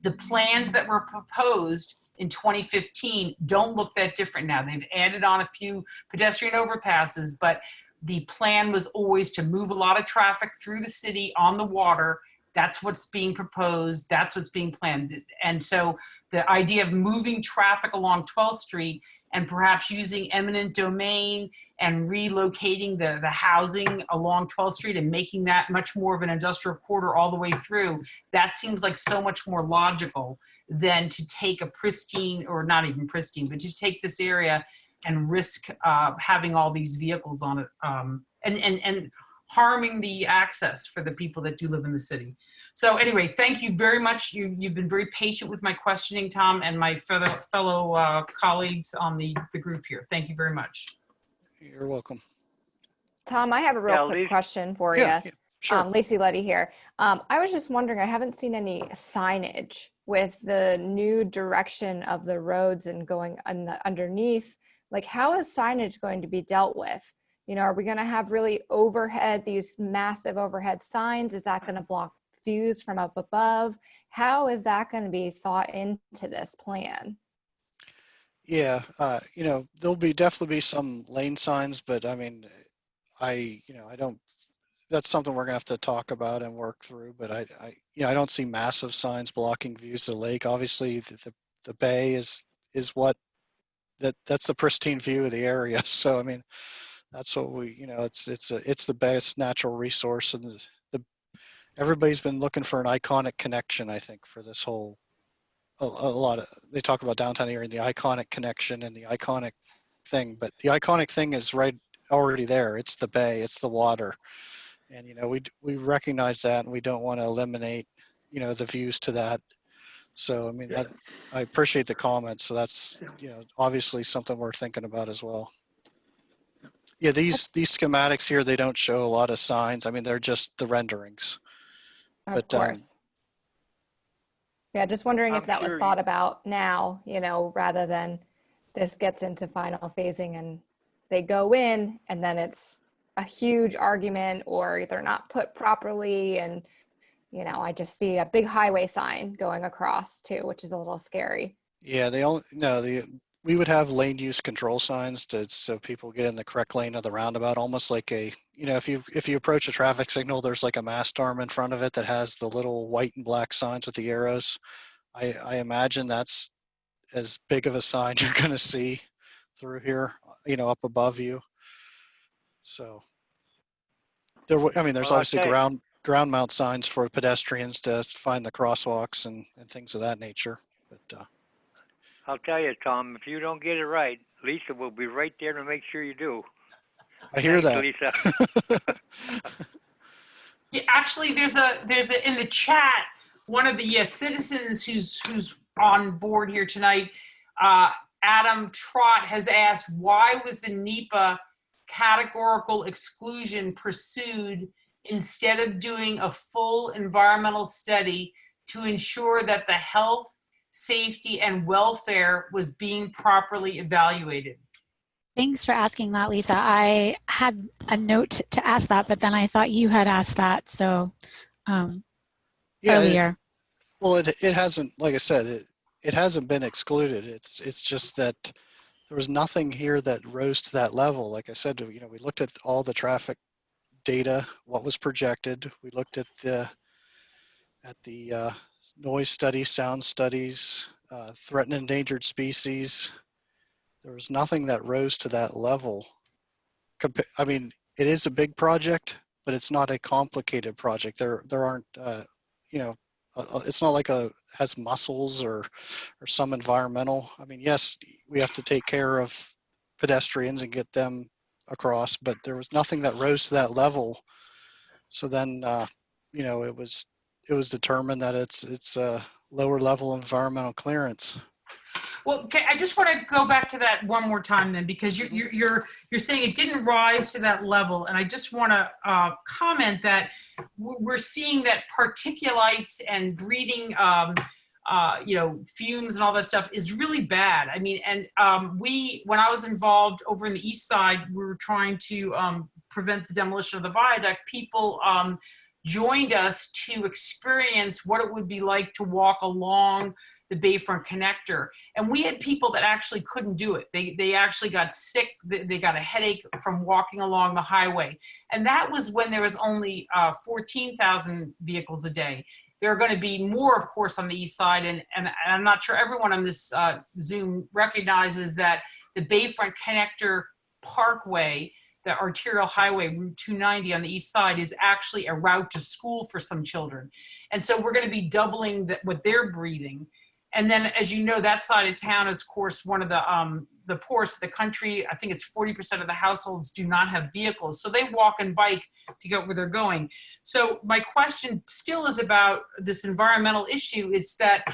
The plans that were proposed in 2015 don't look that different now. They've added on a few pedestrian overpasses, but the plan was always to move a lot of traffic through the city on the water. That's what's being proposed. That's what's being planned. And so the idea of moving traffic along 12th Street and perhaps using eminent domain and relocating the housing along 12th Street and making that much more of an industrial corridor all the way through, that seems like so much more logical than to take a pristine, or not even pristine, but to take this area and risk having all these vehicles on it and harming the access for the people that do live in the city. So anyway, thank you very much. You've been very patient with my questioning, Tom, and my fellow colleagues on the group here. Thank you very much. you're welcome. Tom, I have a real quick question for you. Yeah, sure. Lacey Letty here. I was just wondering, I haven't seen any signage with the new direction of the roads and going underneath. Like, how is signage going to be dealt with? You know, are we going to have really these massive overhead signs? Is that going to block views from up above? How is that going to be thought into this plan? Yeah, you know, there'll definitely be some lane signs, but I mean, I don't, that's something we're gonna have to talk about and work through, but I don't see massive signs blocking views of the lake. Obviously the bay is what, that's the pristine view of the area. So, I mean, that's what we, you know, it's the best natural resource, and everybody's been looking for an iconic connection, I think, for this whole, a lot of, they talk about downtown Erie and the iconic connection and the iconic thing, but the iconic thing is already there. It's the bay, it's the water. And, you know, we recognize that, and we don't want to eliminate, you know, the views to that. So, I mean, Yeah. I appreciate the comments. So that's, obviously something we're thinking about as well. Yeah, these schematics here, they don't show a lot of signs. I mean, they're just the renderings. Of But, course. Yeah, just wondering if I'm that was sure thought about now, rather than this gets into final phasing and they go in and then it's a huge argument or they're not put properly. And, I just see a big highway sign going across too, which is a little scary. Yeah, we would have lane use control signs so people get in the correct lane of the roundabout, almost like if you approach a traffic signal, there's like a mast arm in front of it that has the little white and black signs with the arrows. I imagine that's as big of a sign you're going to see through here, up above you. So there's Well, I'll obviously tell you. ground mount signs for pedestrians to find the crosswalks and things of that nature. But I'll tell you, Tom, if you don't get it right, Lisa will be right there to make sure you do. I hear Thanks, that. Lisa. Yeah, actually, there's a in the chat, one of the citizens who's on board here tonight, Adam Trott, has asked, why was the NEPA categorical exclusion pursued instead of doing a full environmental study to ensure that the health, safety, and welfare was being properly evaluated? Thanks for asking that, Lisa. I had a note to ask that, but then I thought you had asked that. So earlier. It hasn't, like I said, it hasn't been excluded. It's just that there was nothing here that rose to that level. Like I said, we looked at all the traffic data, what was projected. We looked at the noise studies, sound studies, threatened and endangered species. There was nothing that rose to that level. I mean, it is a big project, but it's not a complicated project. There aren't, it's not like has muscles or some environmental. I mean, yes, we have to take care of pedestrians and get them across, but there was nothing that rose to that level. So then, it was determined that it's a lower level environmental clearance. Well, okay, I just want to go back to that one more time then, because you're saying it didn't rise to that level, and I just want to comment that we're seeing that particulates and breathing, fumes and all that stuff is really bad. I mean, and when I was involved over in the east side, we were trying to prevent the demolition of the viaduct. People joined us to experience what it would be like to walk along the Bayfront connector. And we had people that actually couldn't do it. They actually got sick. They got a headache from walking along the highway. And that was when there was only 14,000 vehicles a day. There are going to be more, of course, on the east side. And I'm not sure everyone on this Zoom recognizes that the Bayfront Connector Parkway, the arterial highway, Route 290 on the east side, is actually a route to school for some children. And so we're going to be doubling what they're breathing. And then, as you know, that side of town is, of course, one of the poorest of the country. I think it's 40% of the households do not have vehicles. So they walk and bike to get where they're going. So my question still is about this environmental issue. It's that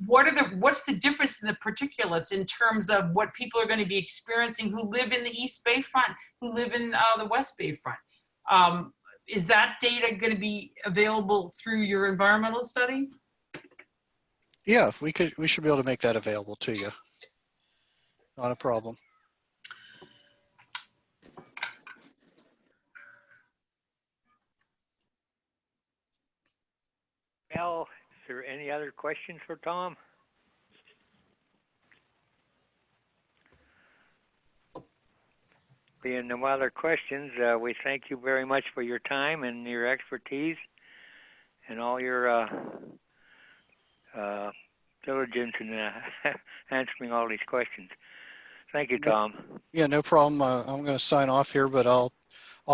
what's the difference in the particulates in terms of what people are going to be experiencing who live in the East Bayfront, who live in the West Bayfront? Is that data going to be available through your environmental study? Yeah, we should be able to make that available to you. Not a problem. Al, is there any other questions for Tom? Being no other questions, we thank you very much for your time and your expertise and all your diligence in answering all these questions. Thank you, Tom. Yeah, no problem. I'm going to sign off here, but I'll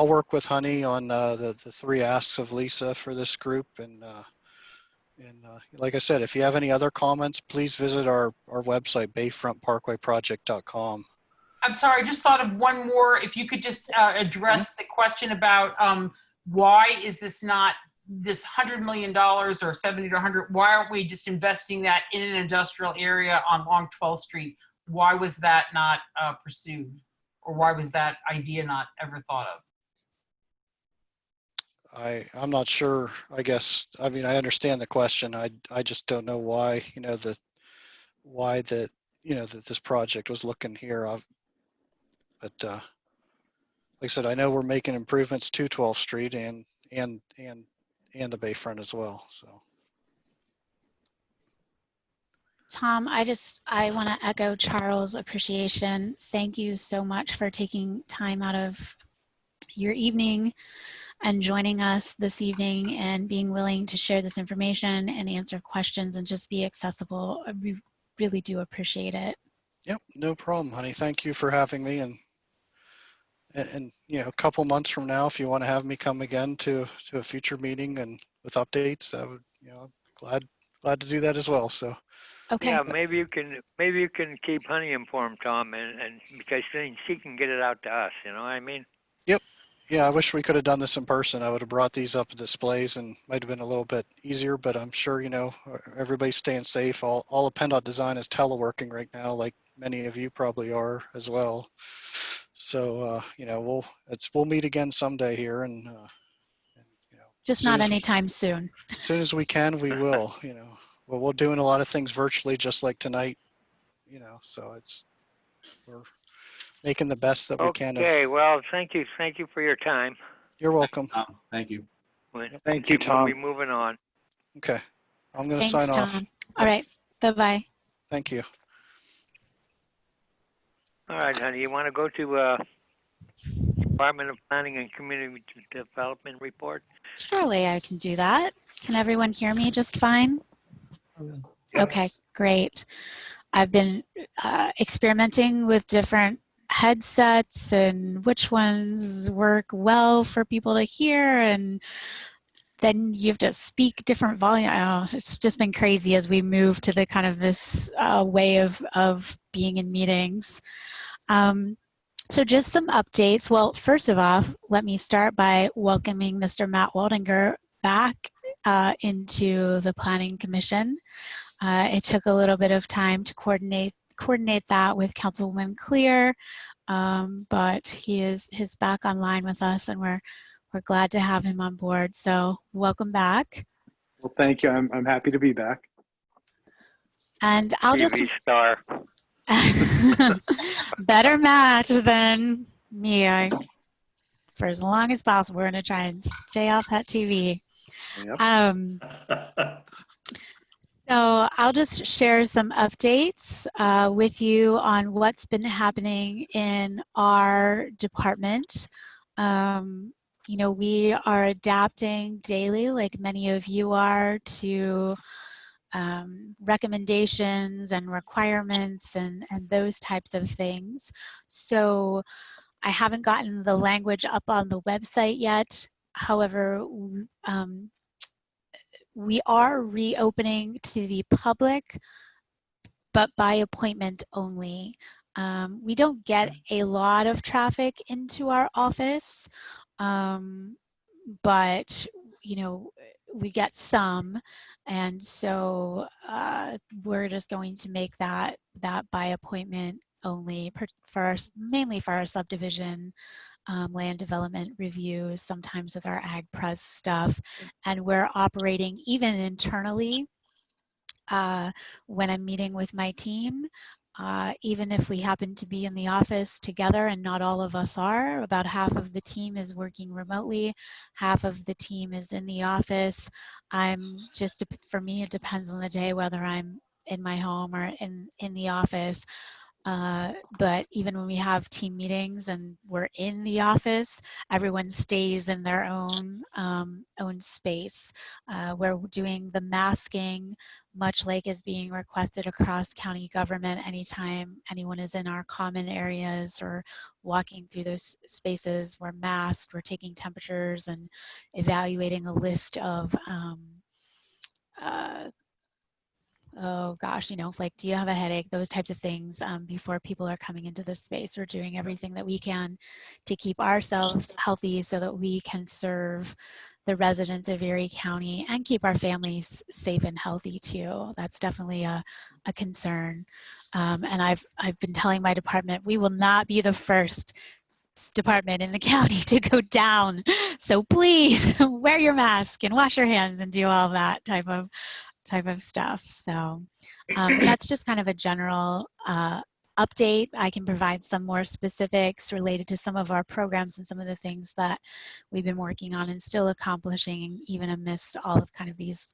work with Honey on the 3 asks of Lisa for this group. And like I said, if you have any other comments, please visit our website, bayfrontparkwayproject.com. I'm sorry, I just thought of one more. If you could just address the question about why is this not this $100 million or 70 to 100, why aren't we just investing that in an industrial area on Long 12th Street? Why was that not pursued? Or why was that idea not ever thought of? I'm not sure, I guess. I mean, I understand the question. I just don't know why, that this project was looking here. But like I said, I know we're making improvements to 12th Street and the Bayfront as well. So. Tom, I want to echo Charles' appreciation. Thank you so much for taking time out of your evening and joining us this evening and being willing to share this information and answer questions and just be accessible. We really do appreciate it. Yep, no problem, honey. Thank you for having me. And a couple months from now, if you want to have me come again to a future meeting and with updates, I would, glad to do that as well. So. Okay. Yeah, maybe you can keep Honey informed, Tom, and because then she can get it out to us. You know what I mean? Yep. Yeah, I wish we could have done this in person. I would have brought these up displays and might have been a little bit easier, but I'm sure, everybody's staying safe. All of PennDOT design is teleworking right now, like many of you probably are as well. So, we'll meet again someday here and just not anytime soon. As soon as we can, we will, Well, we're doing a lot of things virtually just like tonight, so we're making the best that we can. Okay, well, thank you for your time. You're welcome. Thank you. Thank you, Tom. We'll be moving on. Okay. I'm going to Thanks, sign off. Tom. All right. Bye-bye. Thank you. All right, honey, you want to go to Department of Planning and Community Development report? Surely I can do that. Can everyone hear me just fine? Okay, great. I've been experimenting with different headsets and which ones work well for people to hear, and then you have to speak different volume. It's just been crazy as we move to the kind of this way of being in meetings. So just some updates. Well, first of all, let me start by welcoming Mr. Matt Waldinger back into the Planning Commission. It took a little bit of time to coordinate that with Councilwoman Clear, but he's back online with us, and we're glad to have him on board. So welcome back. Well, thank you. I'm happy to be back. And I'll TV just star. better match than me. For as long as possible, we're gonna try and stay off that TV. Yep. So I'll just share some updates with you on what's been happening in our department. We are adapting daily, like many of you are, to recommendations and requirements and those types of things. So I haven't gotten the language up on the website yet. However, we are reopening to the public, but by appointment only. We don't get a lot of traffic into our office, but we get some, and so we're just going to make that by appointment only mainly for our subdivision land development reviews, sometimes with our ag pres stuff, and we're operating even internally when I'm meeting with my team. Even if we happen to be in the office together, and not all of us are, about half of the team is working remotely, half of the team is in the office. For me, it depends on the day whether I'm in my home or in the office. But even when we have team meetings and we're in the office, everyone stays in their own space. We're doing the masking, much like is being requested across county government. Anytime anyone is in our common areas or walking through those spaces, we're masked, we're taking temperatures and evaluating a list of oh gosh, like, do you have a headache? Those types of things before people are coming into the space. We're doing everything that we can to keep ourselves healthy so that we can serve the residents of Erie County and keep our families safe and healthy too. That's definitely a concern. And I've been telling my department, we will not be the first department in the county to go down. So please wear your mask and wash your hands and do all that type of stuff. So but that's just kind of a general update. I can provide some more specifics related to some of our programs and some of the things that we've been working on and still accomplishing even amidst all of kind of these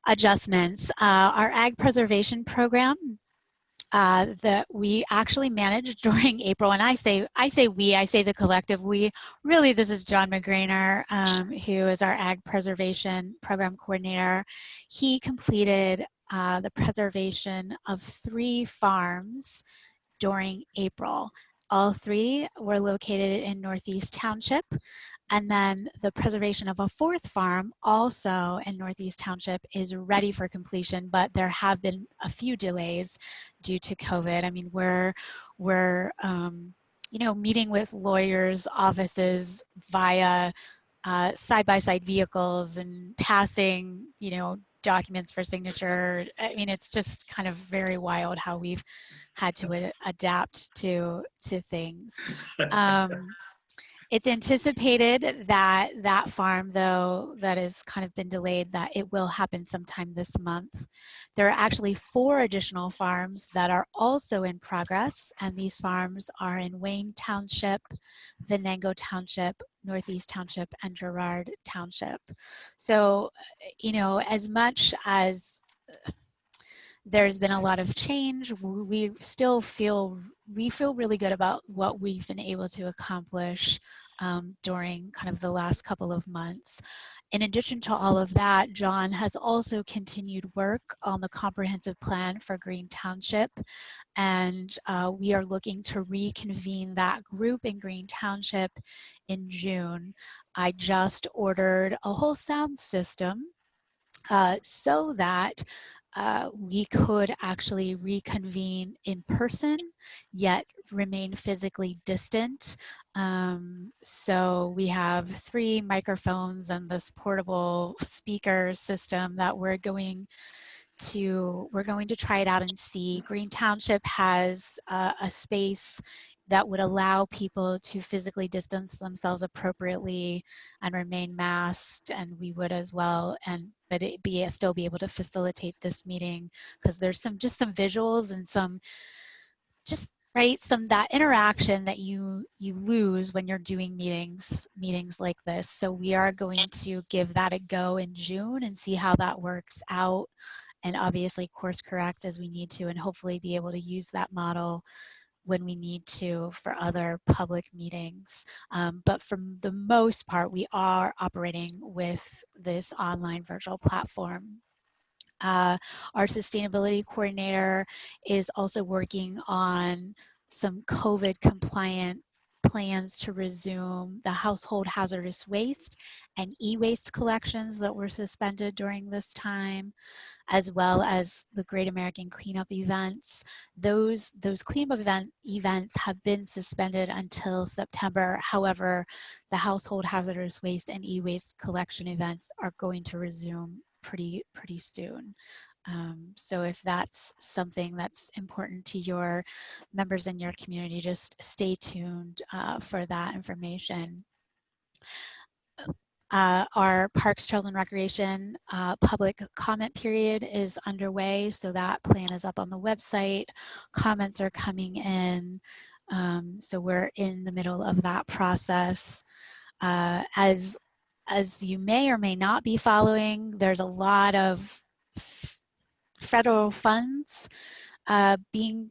adjustments. Our ag preservation program that we actually managed during April, and I say the collective we. Really, this is John McGrainer, who is our ag preservation program coordinator. He completed the preservation of 3 farms during April. All 3 were located in Northeast Township. And then the preservation of a 4th farm, also in Northeast Township, is ready for completion, but there have been a few delays due to COVID. I mean, we're meeting with lawyers' offices via side-by-side vehicles and passing, documents for signature. I mean, it's just kind of very wild how we've had to adapt to things. It's anticipated that farm, though, that has kind of been delayed, that it will happen sometime this month. There are actually 4 additional farms that are also in progress, and these farms are in Wayne Township, Venango Township, Northeast Township, and Girard Township. So, as much as there's been a lot of change, we feel really good about what we've been able to accomplish during kind of the last couple of months. In addition to all of that, John has also continued work on the comprehensive plan for Green Township, and we are looking to reconvene that group in Green Township in June. I just ordered a whole sound system so that we could actually reconvene in person, yet remain physically distant. So we have 3 microphones and this portable speaker system that we're going to try it out and see. Green Township has a space that would allow people to physically distance themselves appropriately and remain masked, and we would as well, but still be able to facilitate this meeting, because there's some visuals and some that interaction that you lose when you're doing meetings like this. So we are going to give that a go in June and see how that works out, and obviously course correct as we need to, and hopefully be able to use that model when we need to for other public meetings. But for the most part, we are operating with this online virtual platform. Our sustainability coordinator is also working on some COVID compliant plans to resume the household hazardous waste and e-waste collections that were suspended during this time, as well as the Great American Cleanup events. Those cleanup events have been suspended until September. However, the household hazardous waste and e-waste collection events are going to resume pretty soon. So if that's something that's important to your members in your community, just stay tuned for that information. Our Parks, Trails, and Recreation public comment period is underway, so that plan is up on the website. Comments are coming in, so we're in the middle of that process. As you may or may not be following, there's a lot of federal funds being,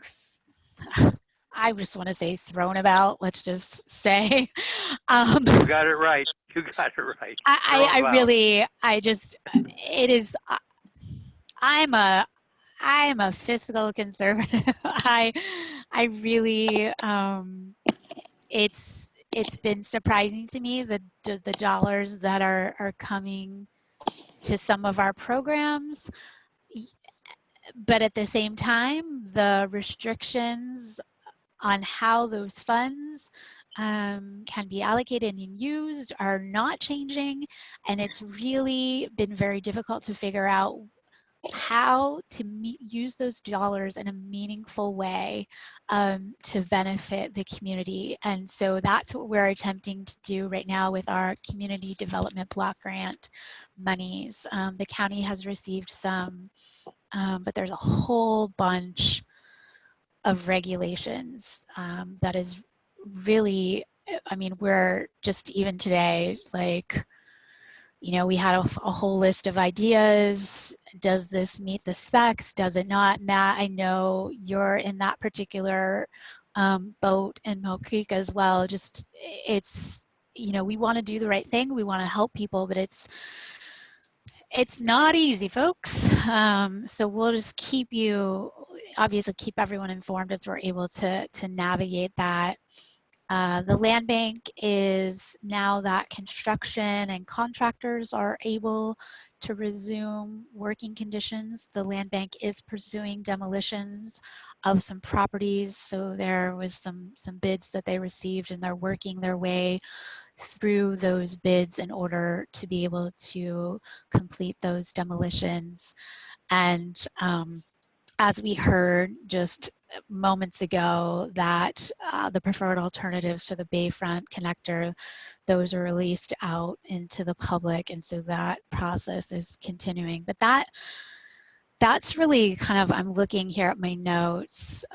I just want to say thrown about, let's just say. You got it right. You got it right. I'm a fiscal conservative. I really, it's been surprising to me the dollars that are coming to some of our programs. But at the same time, the restrictions on how those funds can be allocated and used are not changing, and it's really been very difficult to figure out how to use those dollars in a meaningful way to benefit the community. And so that's what we're attempting to do right now with our community development block grant monies. The county has received some, but there's a whole bunch of regulations that is really, I mean, we're just even today, like, you know, we had a whole list of ideas. Does this meet the specs? Does it not? Matt, I know you're in that particular boat in Mill Creek as well. Just, it's, you know, we want to do the right thing. We want to help people, but it's not easy, folks. So we'll just obviously keep everyone informed as we're able to navigate that. The land bank is, now that construction and contractors are able to resume working conditions, the land bank is pursuing demolitions of some properties. So there was some bids that they received, and they're working their way through those bids in order to be able to complete those demolitions. And as we heard just moments ago, that the preferred alternatives for the Bayfront connector, those are released out into the public, and so that process is continuing. But that's really kind of, I'm looking here at my notes.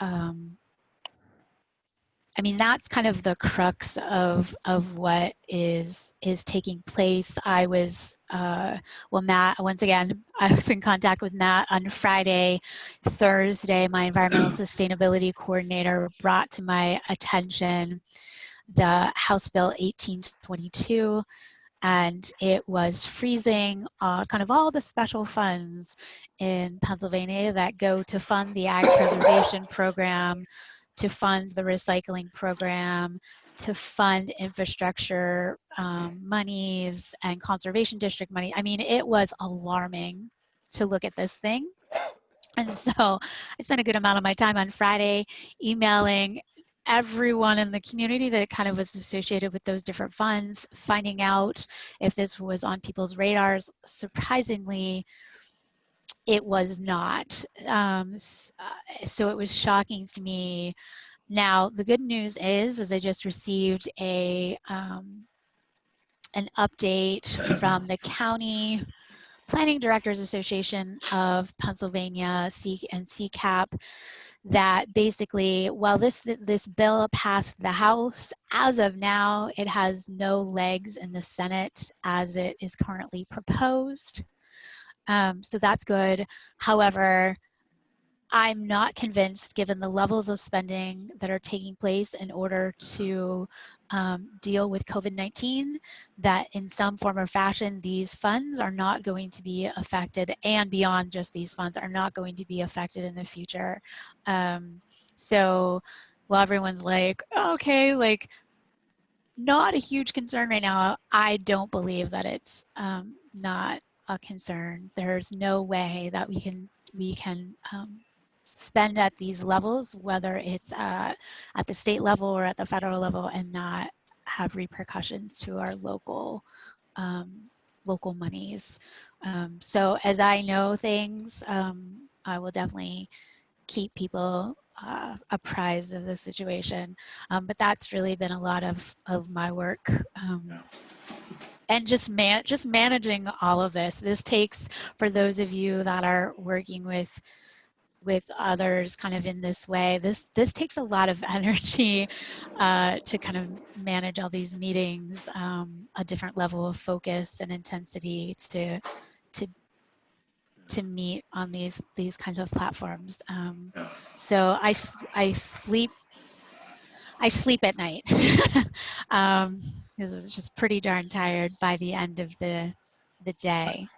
I mean, that's kind of the crux of what is taking place. I was, well, Matt, once again, I was in contact with Matt on Friday. Thursday, my environmental sustainability coordinator brought to my attention the House Bill 1822, and it was freezing kind of all the special funds in Pennsylvania that go to fund the ag preservation program, to fund the recycling program, to fund infrastructure monies and conservation district money. I mean, it was alarming to look at this thing. And so I spent a good amount of my time on Friday emailing everyone in the community that kind of was associated with those different funds, finding out if this was on people's radars. Surprisingly, it was not. So it was shocking to me. Now, the good news is I just received an update from the County Planning Directors Association of Pennsylvania, and CCAP, that basically, while this bill passed the House, as of now, it has no legs in the Senate as it is currently proposed. So that's good. However, I'm not convinced, given the levels of spending that are taking place in order to deal with COVID-19, that in some form or fashion, these funds are not going to be affected, and beyond just these funds, are not going to be affected in the future. So while everyone's like, okay, like, not a huge concern right now, I don't believe that it's not a concern. There's no way that we can spend at these levels, whether it's at the state level or at the federal level, and not have repercussions to our local monies. So as I know things, I will definitely keep people apprised of the situation. But that's really been a lot of my work. And just managing all of this. This takes, for those of you that are working with others kind of in this way, this takes a lot of energy to kind of manage all these meetings, a different level of focus and intensity to meet on these kinds of platforms. So I sleep at night because it's just pretty darn tired by the end of the day.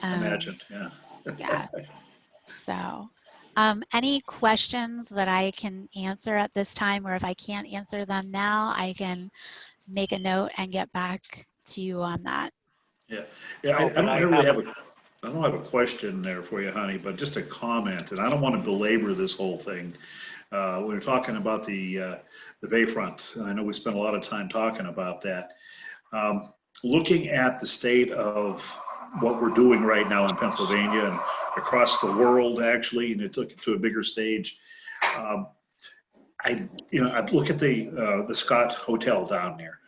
Imagine, yeah. Yeah. So, any questions that I can answer at this time, or if I can't answer them now, I can make a note and get back to you on that. Yeah, I don't have a question there for you, honey, but just a comment, and I don't want to belabor this whole thing. We were talking about the Bayfront. And I know we spent a lot of time talking about that. Looking at the state of what we're doing right now in Pennsylvania and across the world, actually, and it took it to a bigger stage. I look at the Scott Hotel down there.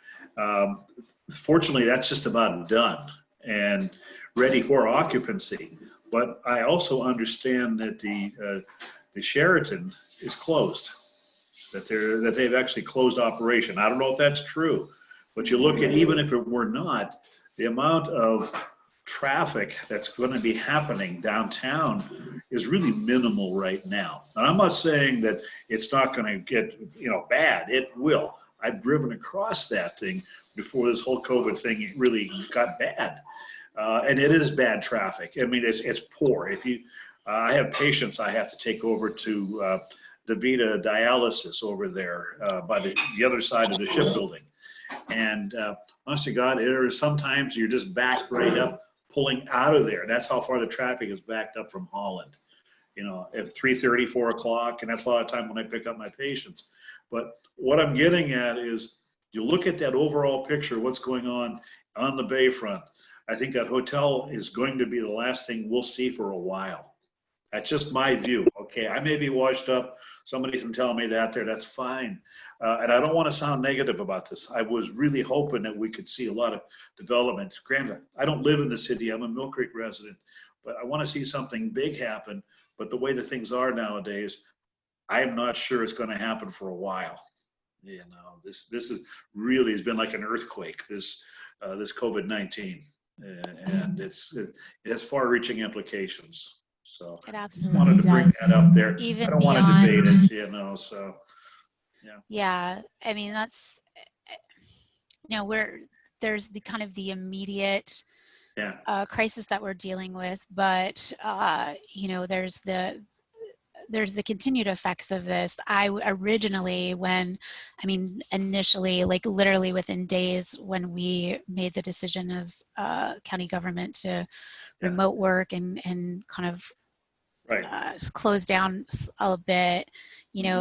Fortunately, that's just about done and ready for occupancy. But I also understand that the Sheraton is closed, that they've actually closed operation. I don't know if that's true, but you look at, even if it were not, the amount of traffic that's going to be happening downtown is really minimal right now. And I'm not saying that it's not going to get, bad. It will. I've driven across that thing before this whole COVID thing really got bad. And it is bad traffic. I mean, it's poor. I have patients I have to take over to DaVita dialysis over there by the other side of the shipbuilding. And honest to God, there is sometimes you're just backed right up, pulling out of there. That's how far the traffic is backed up from Holland. At 3:30, 4 o'clock, and that's a lot of time when I pick up my patients. But what I'm getting at is, you look at that overall picture, what's going on the Bayfront. I think that hotel is going to be the last thing we'll see for a while. That's just my view. Okay, I may be washed up. Somebody can tell me that there. That's fine. And I don't want to sound negative about this. I was really hoping that we could see a lot of development. Granted, I don't live in the city. I'm a Mill Creek resident, but I want to see something big happen. But the way that things are nowadays, I'm not sure it's going to happen for a while. This is really has been like an earthquake. This COVID-19, and it has far-reaching implications. So It I absolutely wanted to bring does. that up there. Even I don't want beyond, to debate it, so yeah. Yeah, I mean, that's, there's the kind of the immediate crisis that we're dealing with, but there's the continued effects of this. Initially, like literally within days when we made the decision as county government to remote work and kind of close down a bit,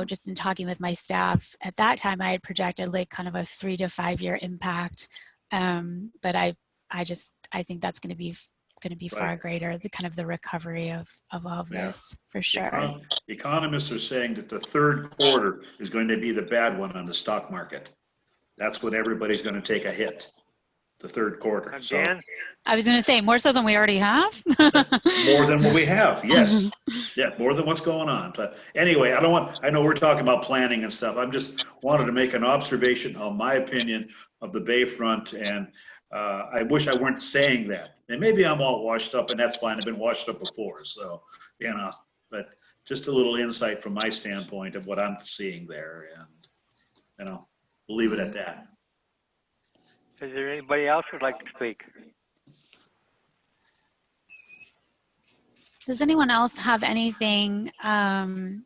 just in talking with my staff at that time, I had projected like kind of a 3 to 5 year impact. But I think that's going to be far greater, the kind of the recovery of all of this, for sure. Economists are saying that the third quarter is going to be the bad one on the stock market. That's when everybody's going to take a hit, the third quarter. Dan? I was going to say, more so than we already have. More than what we have, yes. Yeah, more than what's going on. But anyway, I know we're talking about planning and stuff. I'm just wanted to make an observation on my opinion of the Bayfront, and I wish I weren't saying that. And maybe I'm all washed up, and that's fine. I've been washed up before, so, but just a little insight from my standpoint of what I'm seeing there, and, we'll leave it at that. Is there anybody else who'd like to speak? Does anyone else have anything to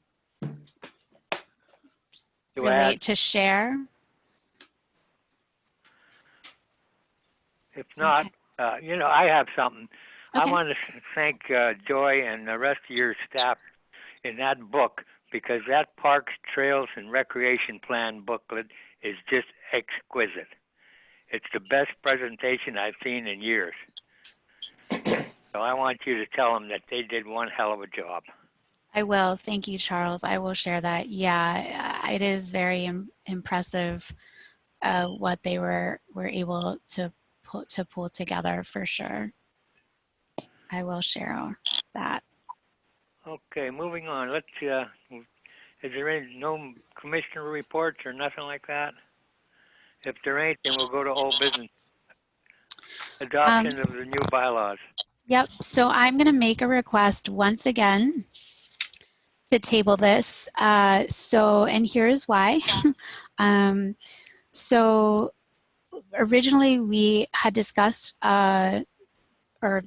share? If not, I have something. Okay. I want to thank Joy and the rest of your staff in that book, because that Parks, Trails, and Recreation Plan booklet is just exquisite. It's the best presentation I've seen in years. So I want you to tell them that they did one hell of a job. I will. Thank you, Charles. I will share that. Yeah, it is very impressive what they were able to pull together, for sure. I will share that. Okay, moving on. Let's. Is there no commissioner reports or nothing like that? If there ain't, then we'll go to old business. Adoption of the new bylaws. Yep. So I'm going to make a request once again to table this. And here's why. So originally we had discussed, or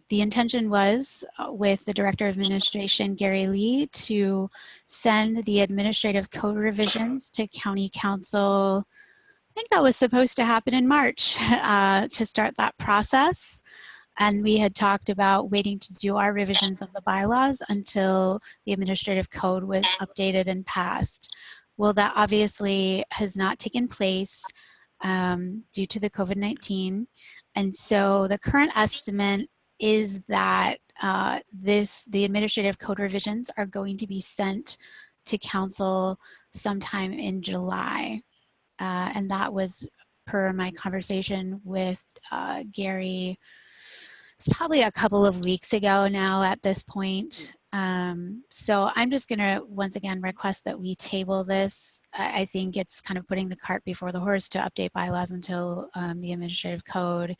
the intention was with the Director of Administration, Gary Lee, to send the administrative code revisions to County Council. I think that was supposed to happen in March to start that process. And we had talked about waiting to do our revisions of the bylaws until the administrative code was updated and passed. Well, that obviously has not taken place due to the COVID-19. And so the current estimate is that the administrative code revisions are going to be sent to council sometime in July. And that was per my conversation with Gary. It's probably a couple of weeks ago now at this point. So I'm just going to once again request that we table this. I think it's kind of putting the cart before the horse to update bylaws until the administrative code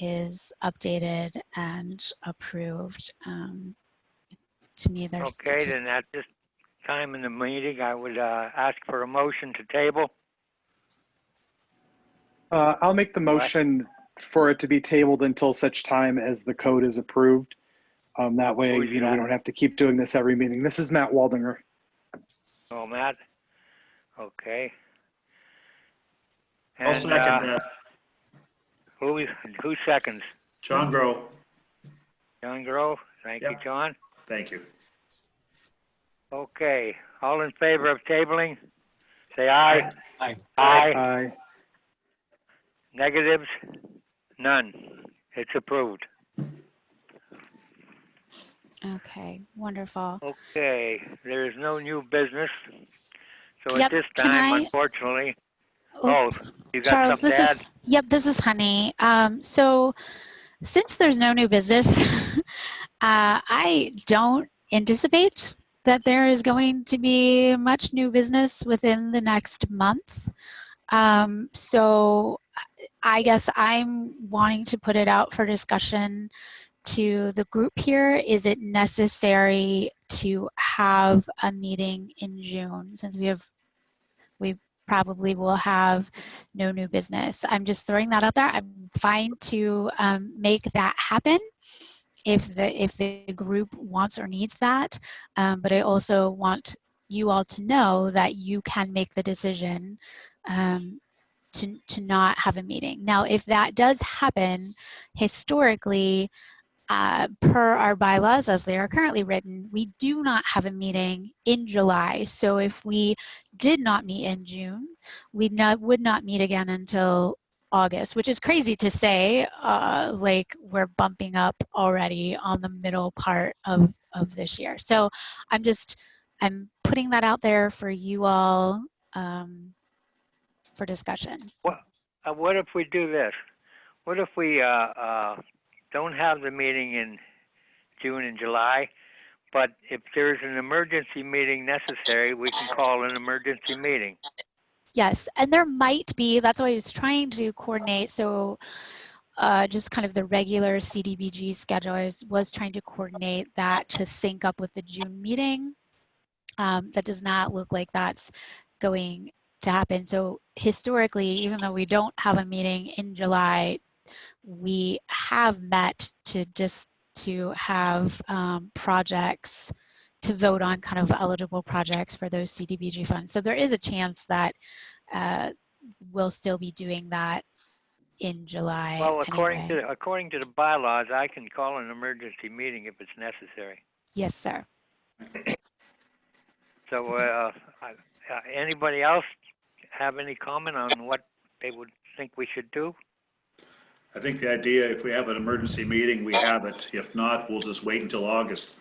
is updated and approved. To me, there's Okay, just, then at this time in the meeting, I would ask for a motion to table. I'll make the motion for it to be tabled until such time as the code is approved. That way, Who's we that? don't have to keep doing this every meeting. This is Matt Waldinger. Oh, Matt? Okay. I'll second that. Who seconds? John Grow. John Grove? Thank you, Yep. John. Thank you. Okay, all in favor of tabling? Say aye. Aye. Aye. Aye. Negatives? None. It's approved. okay, wonderful. Okay, there is no new business. So Yep, at this can time, I- unfortunately, Oh, you got Charles, something this to add? is, yep, this is Honey. So since there's no new business, I don't anticipate that there is going to be much new business within the next month. So I guess I'm wanting to put it out for discussion to the group here. Is it necessary to have a meeting in June since we probably will have no new business? I'm just throwing that out there. I'm fine to make that happen if the group wants or needs that. But I also want you all to know that you can make the decision to not have a meeting. Now, if that does happen, historically, per our bylaws as they are currently written, we do not have a meeting in July. So if we did not meet in June, we would not meet again until August, which is crazy to say, like we're bumping up already on the middle part of this year. So I'm putting that out there for you all for discussion. What if we do this? What if we don't have the meeting in June and July, but if there's an emergency meeting necessary, we can call an emergency meeting? Yes, and there might be, that's why I was trying to coordinate. So just kind of the regular CDBG schedule, I was trying to coordinate that to sync up with the June meeting. That does not look like that's going to happen. So historically, even though we don't have a meeting in July, we have met to have projects to vote on, kind of eligible projects for those CDBG funds. So there is a chance that we'll still be doing that in July. Well, anyway. according to the bylaws, I can call an emergency meeting if it's necessary. Yes, sir. So anybody else have any comment on what they would think we should do? I think the idea, if we have an emergency meeting, we have it. If not, we'll just wait until August.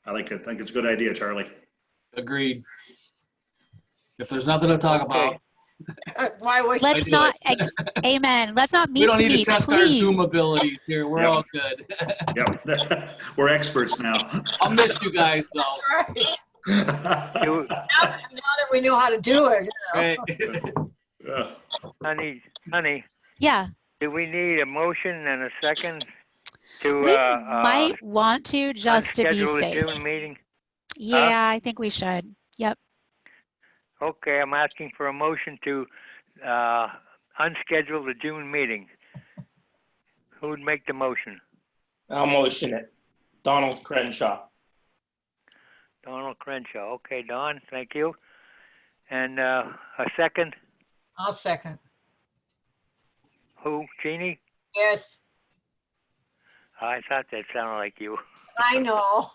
I like it. I think it's a good idea, Charlie. Agreed. If there's nothing to talk about, Why waste? Let's do not, amen. Let's not we meet don't to need to meet, test our please. Zoom abilities here. We're Yep. all good. Yep. We're experts now. I'll miss you guys though. That's right. Do, Now that we know how to do it, Right. Yeah. honey, Yeah, do we need a motion and a second to we might want to just to be schedule a safe. June meeting? Yeah, I think we should. Yep. Okay, I'm asking for a motion to unschedule the June meeting. Who would make the motion? I'll motion it. Donald Crenshaw. Donald Crenshaw. Okay, Don, thank you. And a second? I'll second. Who? Jeannie? Yes. I thought that sounded like you. I know.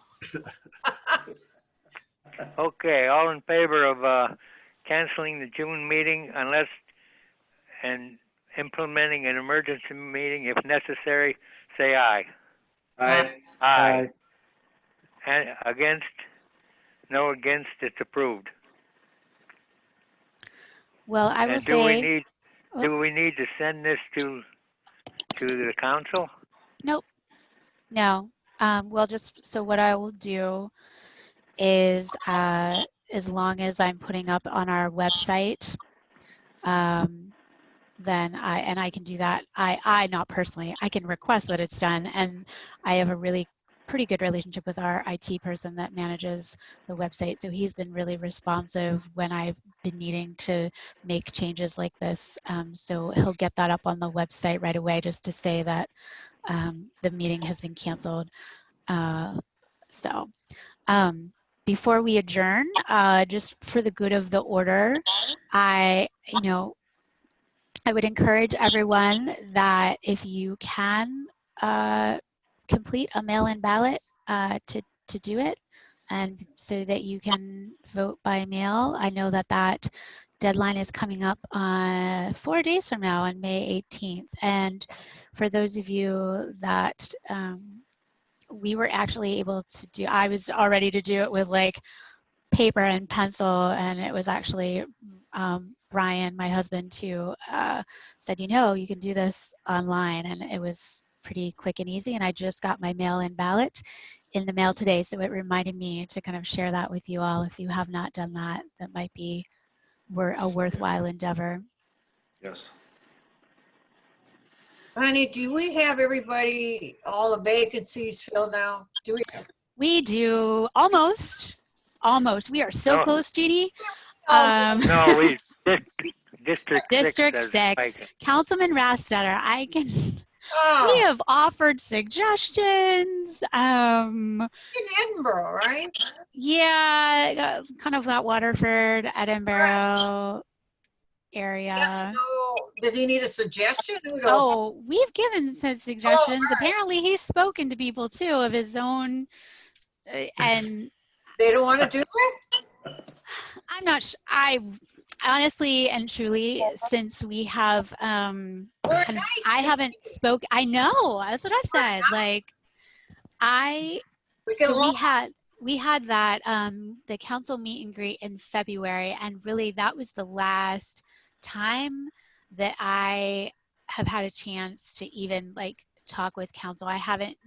Okay, all in favor of canceling the June meeting and implementing an emergency meeting if necessary, say aye. Aye. Aye. And against? No against, it's approved. Well, I will And say, do we need to send this to the council? nope, no. Well, so what I will do is, as long as I'm putting up on our website, then I can do that. I not personally, I can request that it's done, and I have a really pretty good relationship with our IT person that manages the website. So he's been really responsive when I've been needing to make changes like this. So he'll get that up on the website right away just to say that the meeting has been canceled. Before we adjourn, just for the good of the order, I would encourage everyone that if you can complete a mail-in ballot to do it, and so that you can vote by mail. I know that deadline is coming up 4 days from now on May 18th. And for those of you that we were actually able to do, I was all ready to do it with like paper and pencil, and it was actually Brian, my husband, who said, you can do this online, and it was pretty quick and easy. And I just got my mail-in ballot in the mail today, so it reminded me to kind of share that with you all. If you have not done that, that might be a worthwhile endeavor. Yes. Honey, do we have all the vacancies filled now? Do we? We do almost. We are so close, Jeannie. No, we District 6. Councilman Rastetter, I can. Oh. We have offered suggestions. In Edinburgh, right? Yeah, kind of that Waterford, Edinburgh area. Does he need a suggestion? Oh, we've given some suggestions. Right. Apparently, he's spoken to people too of his own, and they don't want to do it. I'm not sure. I honestly and truly, since we have, I haven't spoke. I know, that's what I've said. Nice. We had that the council meet and greet in February, and really that was the last time that I have had a chance to even like talk with council. I haven't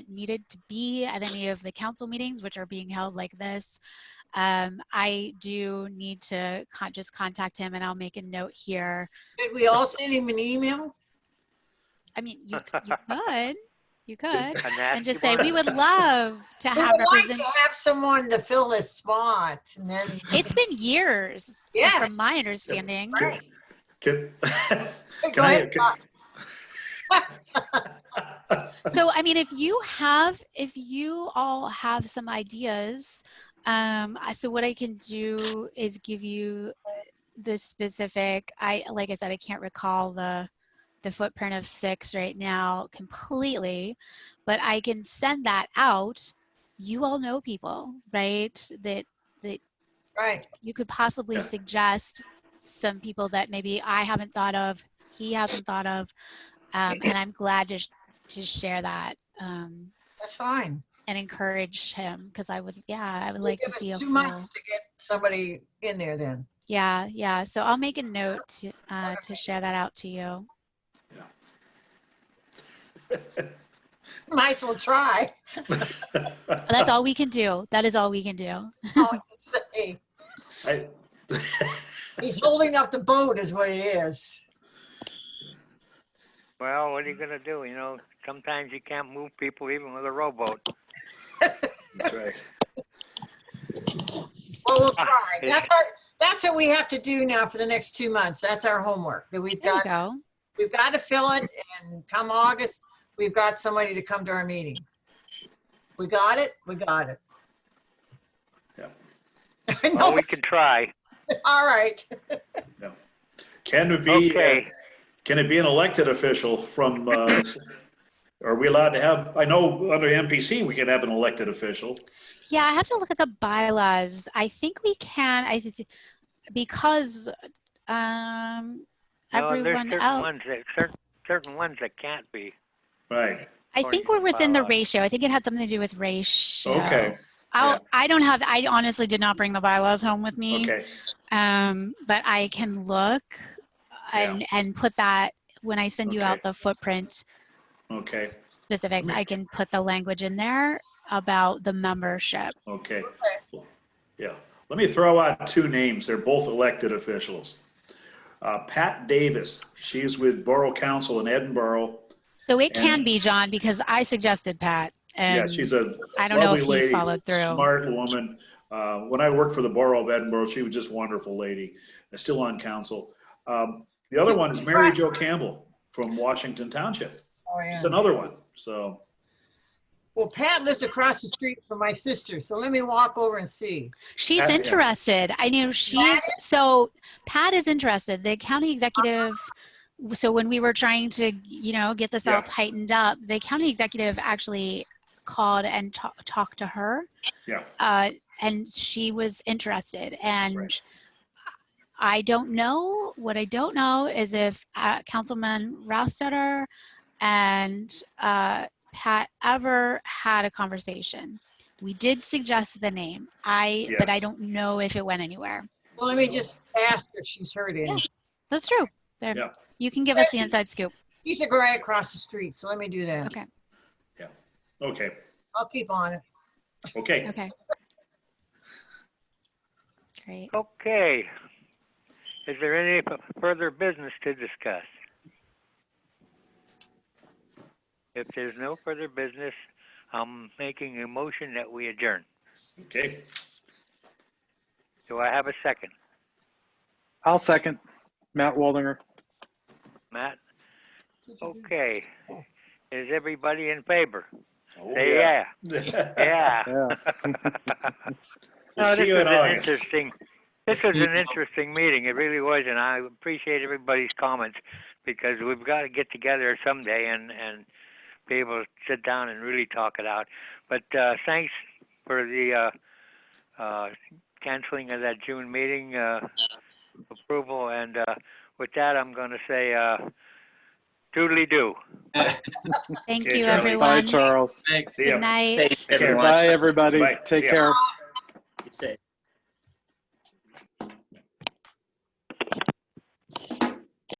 needed to be at any of the council meetings, which are being held like this. I do need to just contact him, and I'll make a note here. Did we all send him an email? I mean, you could, and just say we would love to have like to have someone to fill this spot, and then it's been years, from my understanding. Right. Go ahead. So, I mean, if you all have some ideas, so what I can do is give you the specific. Like I said, I can't recall the footprint of 6 right now completely, but I can send that out. You all know people, right? That right. You could possibly suggest some people that maybe I haven't thought of, he hasn't thought of, and I'm glad to share that. That's fine. And encourage him, because I would like to see a 2 months to get somebody in there then. Yeah. So I'll make a note to share that out to you. Might as well try. That's all we can do. That is all we can do. All I can say. He's holding up the boat is what he is. Well, what are you going to do? Sometimes you can't move people even with a rowboat. That's right. Well, we'll try. That's what we have to do now for the next 2 months. That's our homework that we've got. We've got to fill it, and come August, we've got somebody to come to our meeting. We got it. Yeah. Well, we can try. All right. Yeah. Can it be an elected official from Are we allowed to have, I know under MPC, we can have an elected official. Yeah, I have to look at the bylaws. I think we can, because No, everyone there's else. certain ones that can't be. Right. I think we're within the bylaws. ratio. I think it had something to do with ratio. Okay. I honestly did not bring the bylaws home with me. Okay. But I can look and put that when I send you out the footprint Okay. specifics. I can put the language in there about the membership. Okay. Yeah. Let me throw out two names. They're both elected officials. Pat Davis, she's with Borough Council in Edinburgh. So it can be John, because I suggested Pat. And yeah, she's a I don't know if lovely he lady, followed through. smart woman. When I worked for the Borough of Edinburgh, she was just a wonderful lady. Still on council. The other one is Mary Jo Campbell from Washington Township. Oh, yeah. It's another one. So. Well, Pat lives across the street from my sister, so let me walk over and see. She's Pat, yeah. interested. I knew so Pat is interested. The county executive, so when we were trying to, get this all tightened up, the county executive actually called and talked to her. Yeah. And she was interested. And I don't know. What I don't know is if Councilman Rostetter and Pat ever had a conversation. We did suggest the name. But I don't know if it went anywhere. Well, let me just ask her if she's heard it. Yeah, that's true. You can give us the inside scoop. She's a right across the street, so let me do that. Okay. Yeah. Okay. I'll keep on it. Okay. Okay. Great. Okay. Is there any further business to discuss? If there's no further business, I'm making a motion that we adjourn. Okay. Do I have a second? I'll second. Matt Waldinger. Matt? Okay. Is everybody in favor? Oh, Say yeah. Yeah. We'll No, see this you was in an August. interesting. This was an interesting meeting. It really was, and I appreciate everybody's comments because we've got to get together someday and be able to sit down and really talk it out. But thanks for the canceling of that June meeting approval. And with that, I'm going to say doodly-doo. Thank Okay, you, Charlie. everyone. Bye, Charles. Thanks. See ya. Good night. Thanks, everyone. Bye, everybody. Bye. Take See ya. care. Be safe.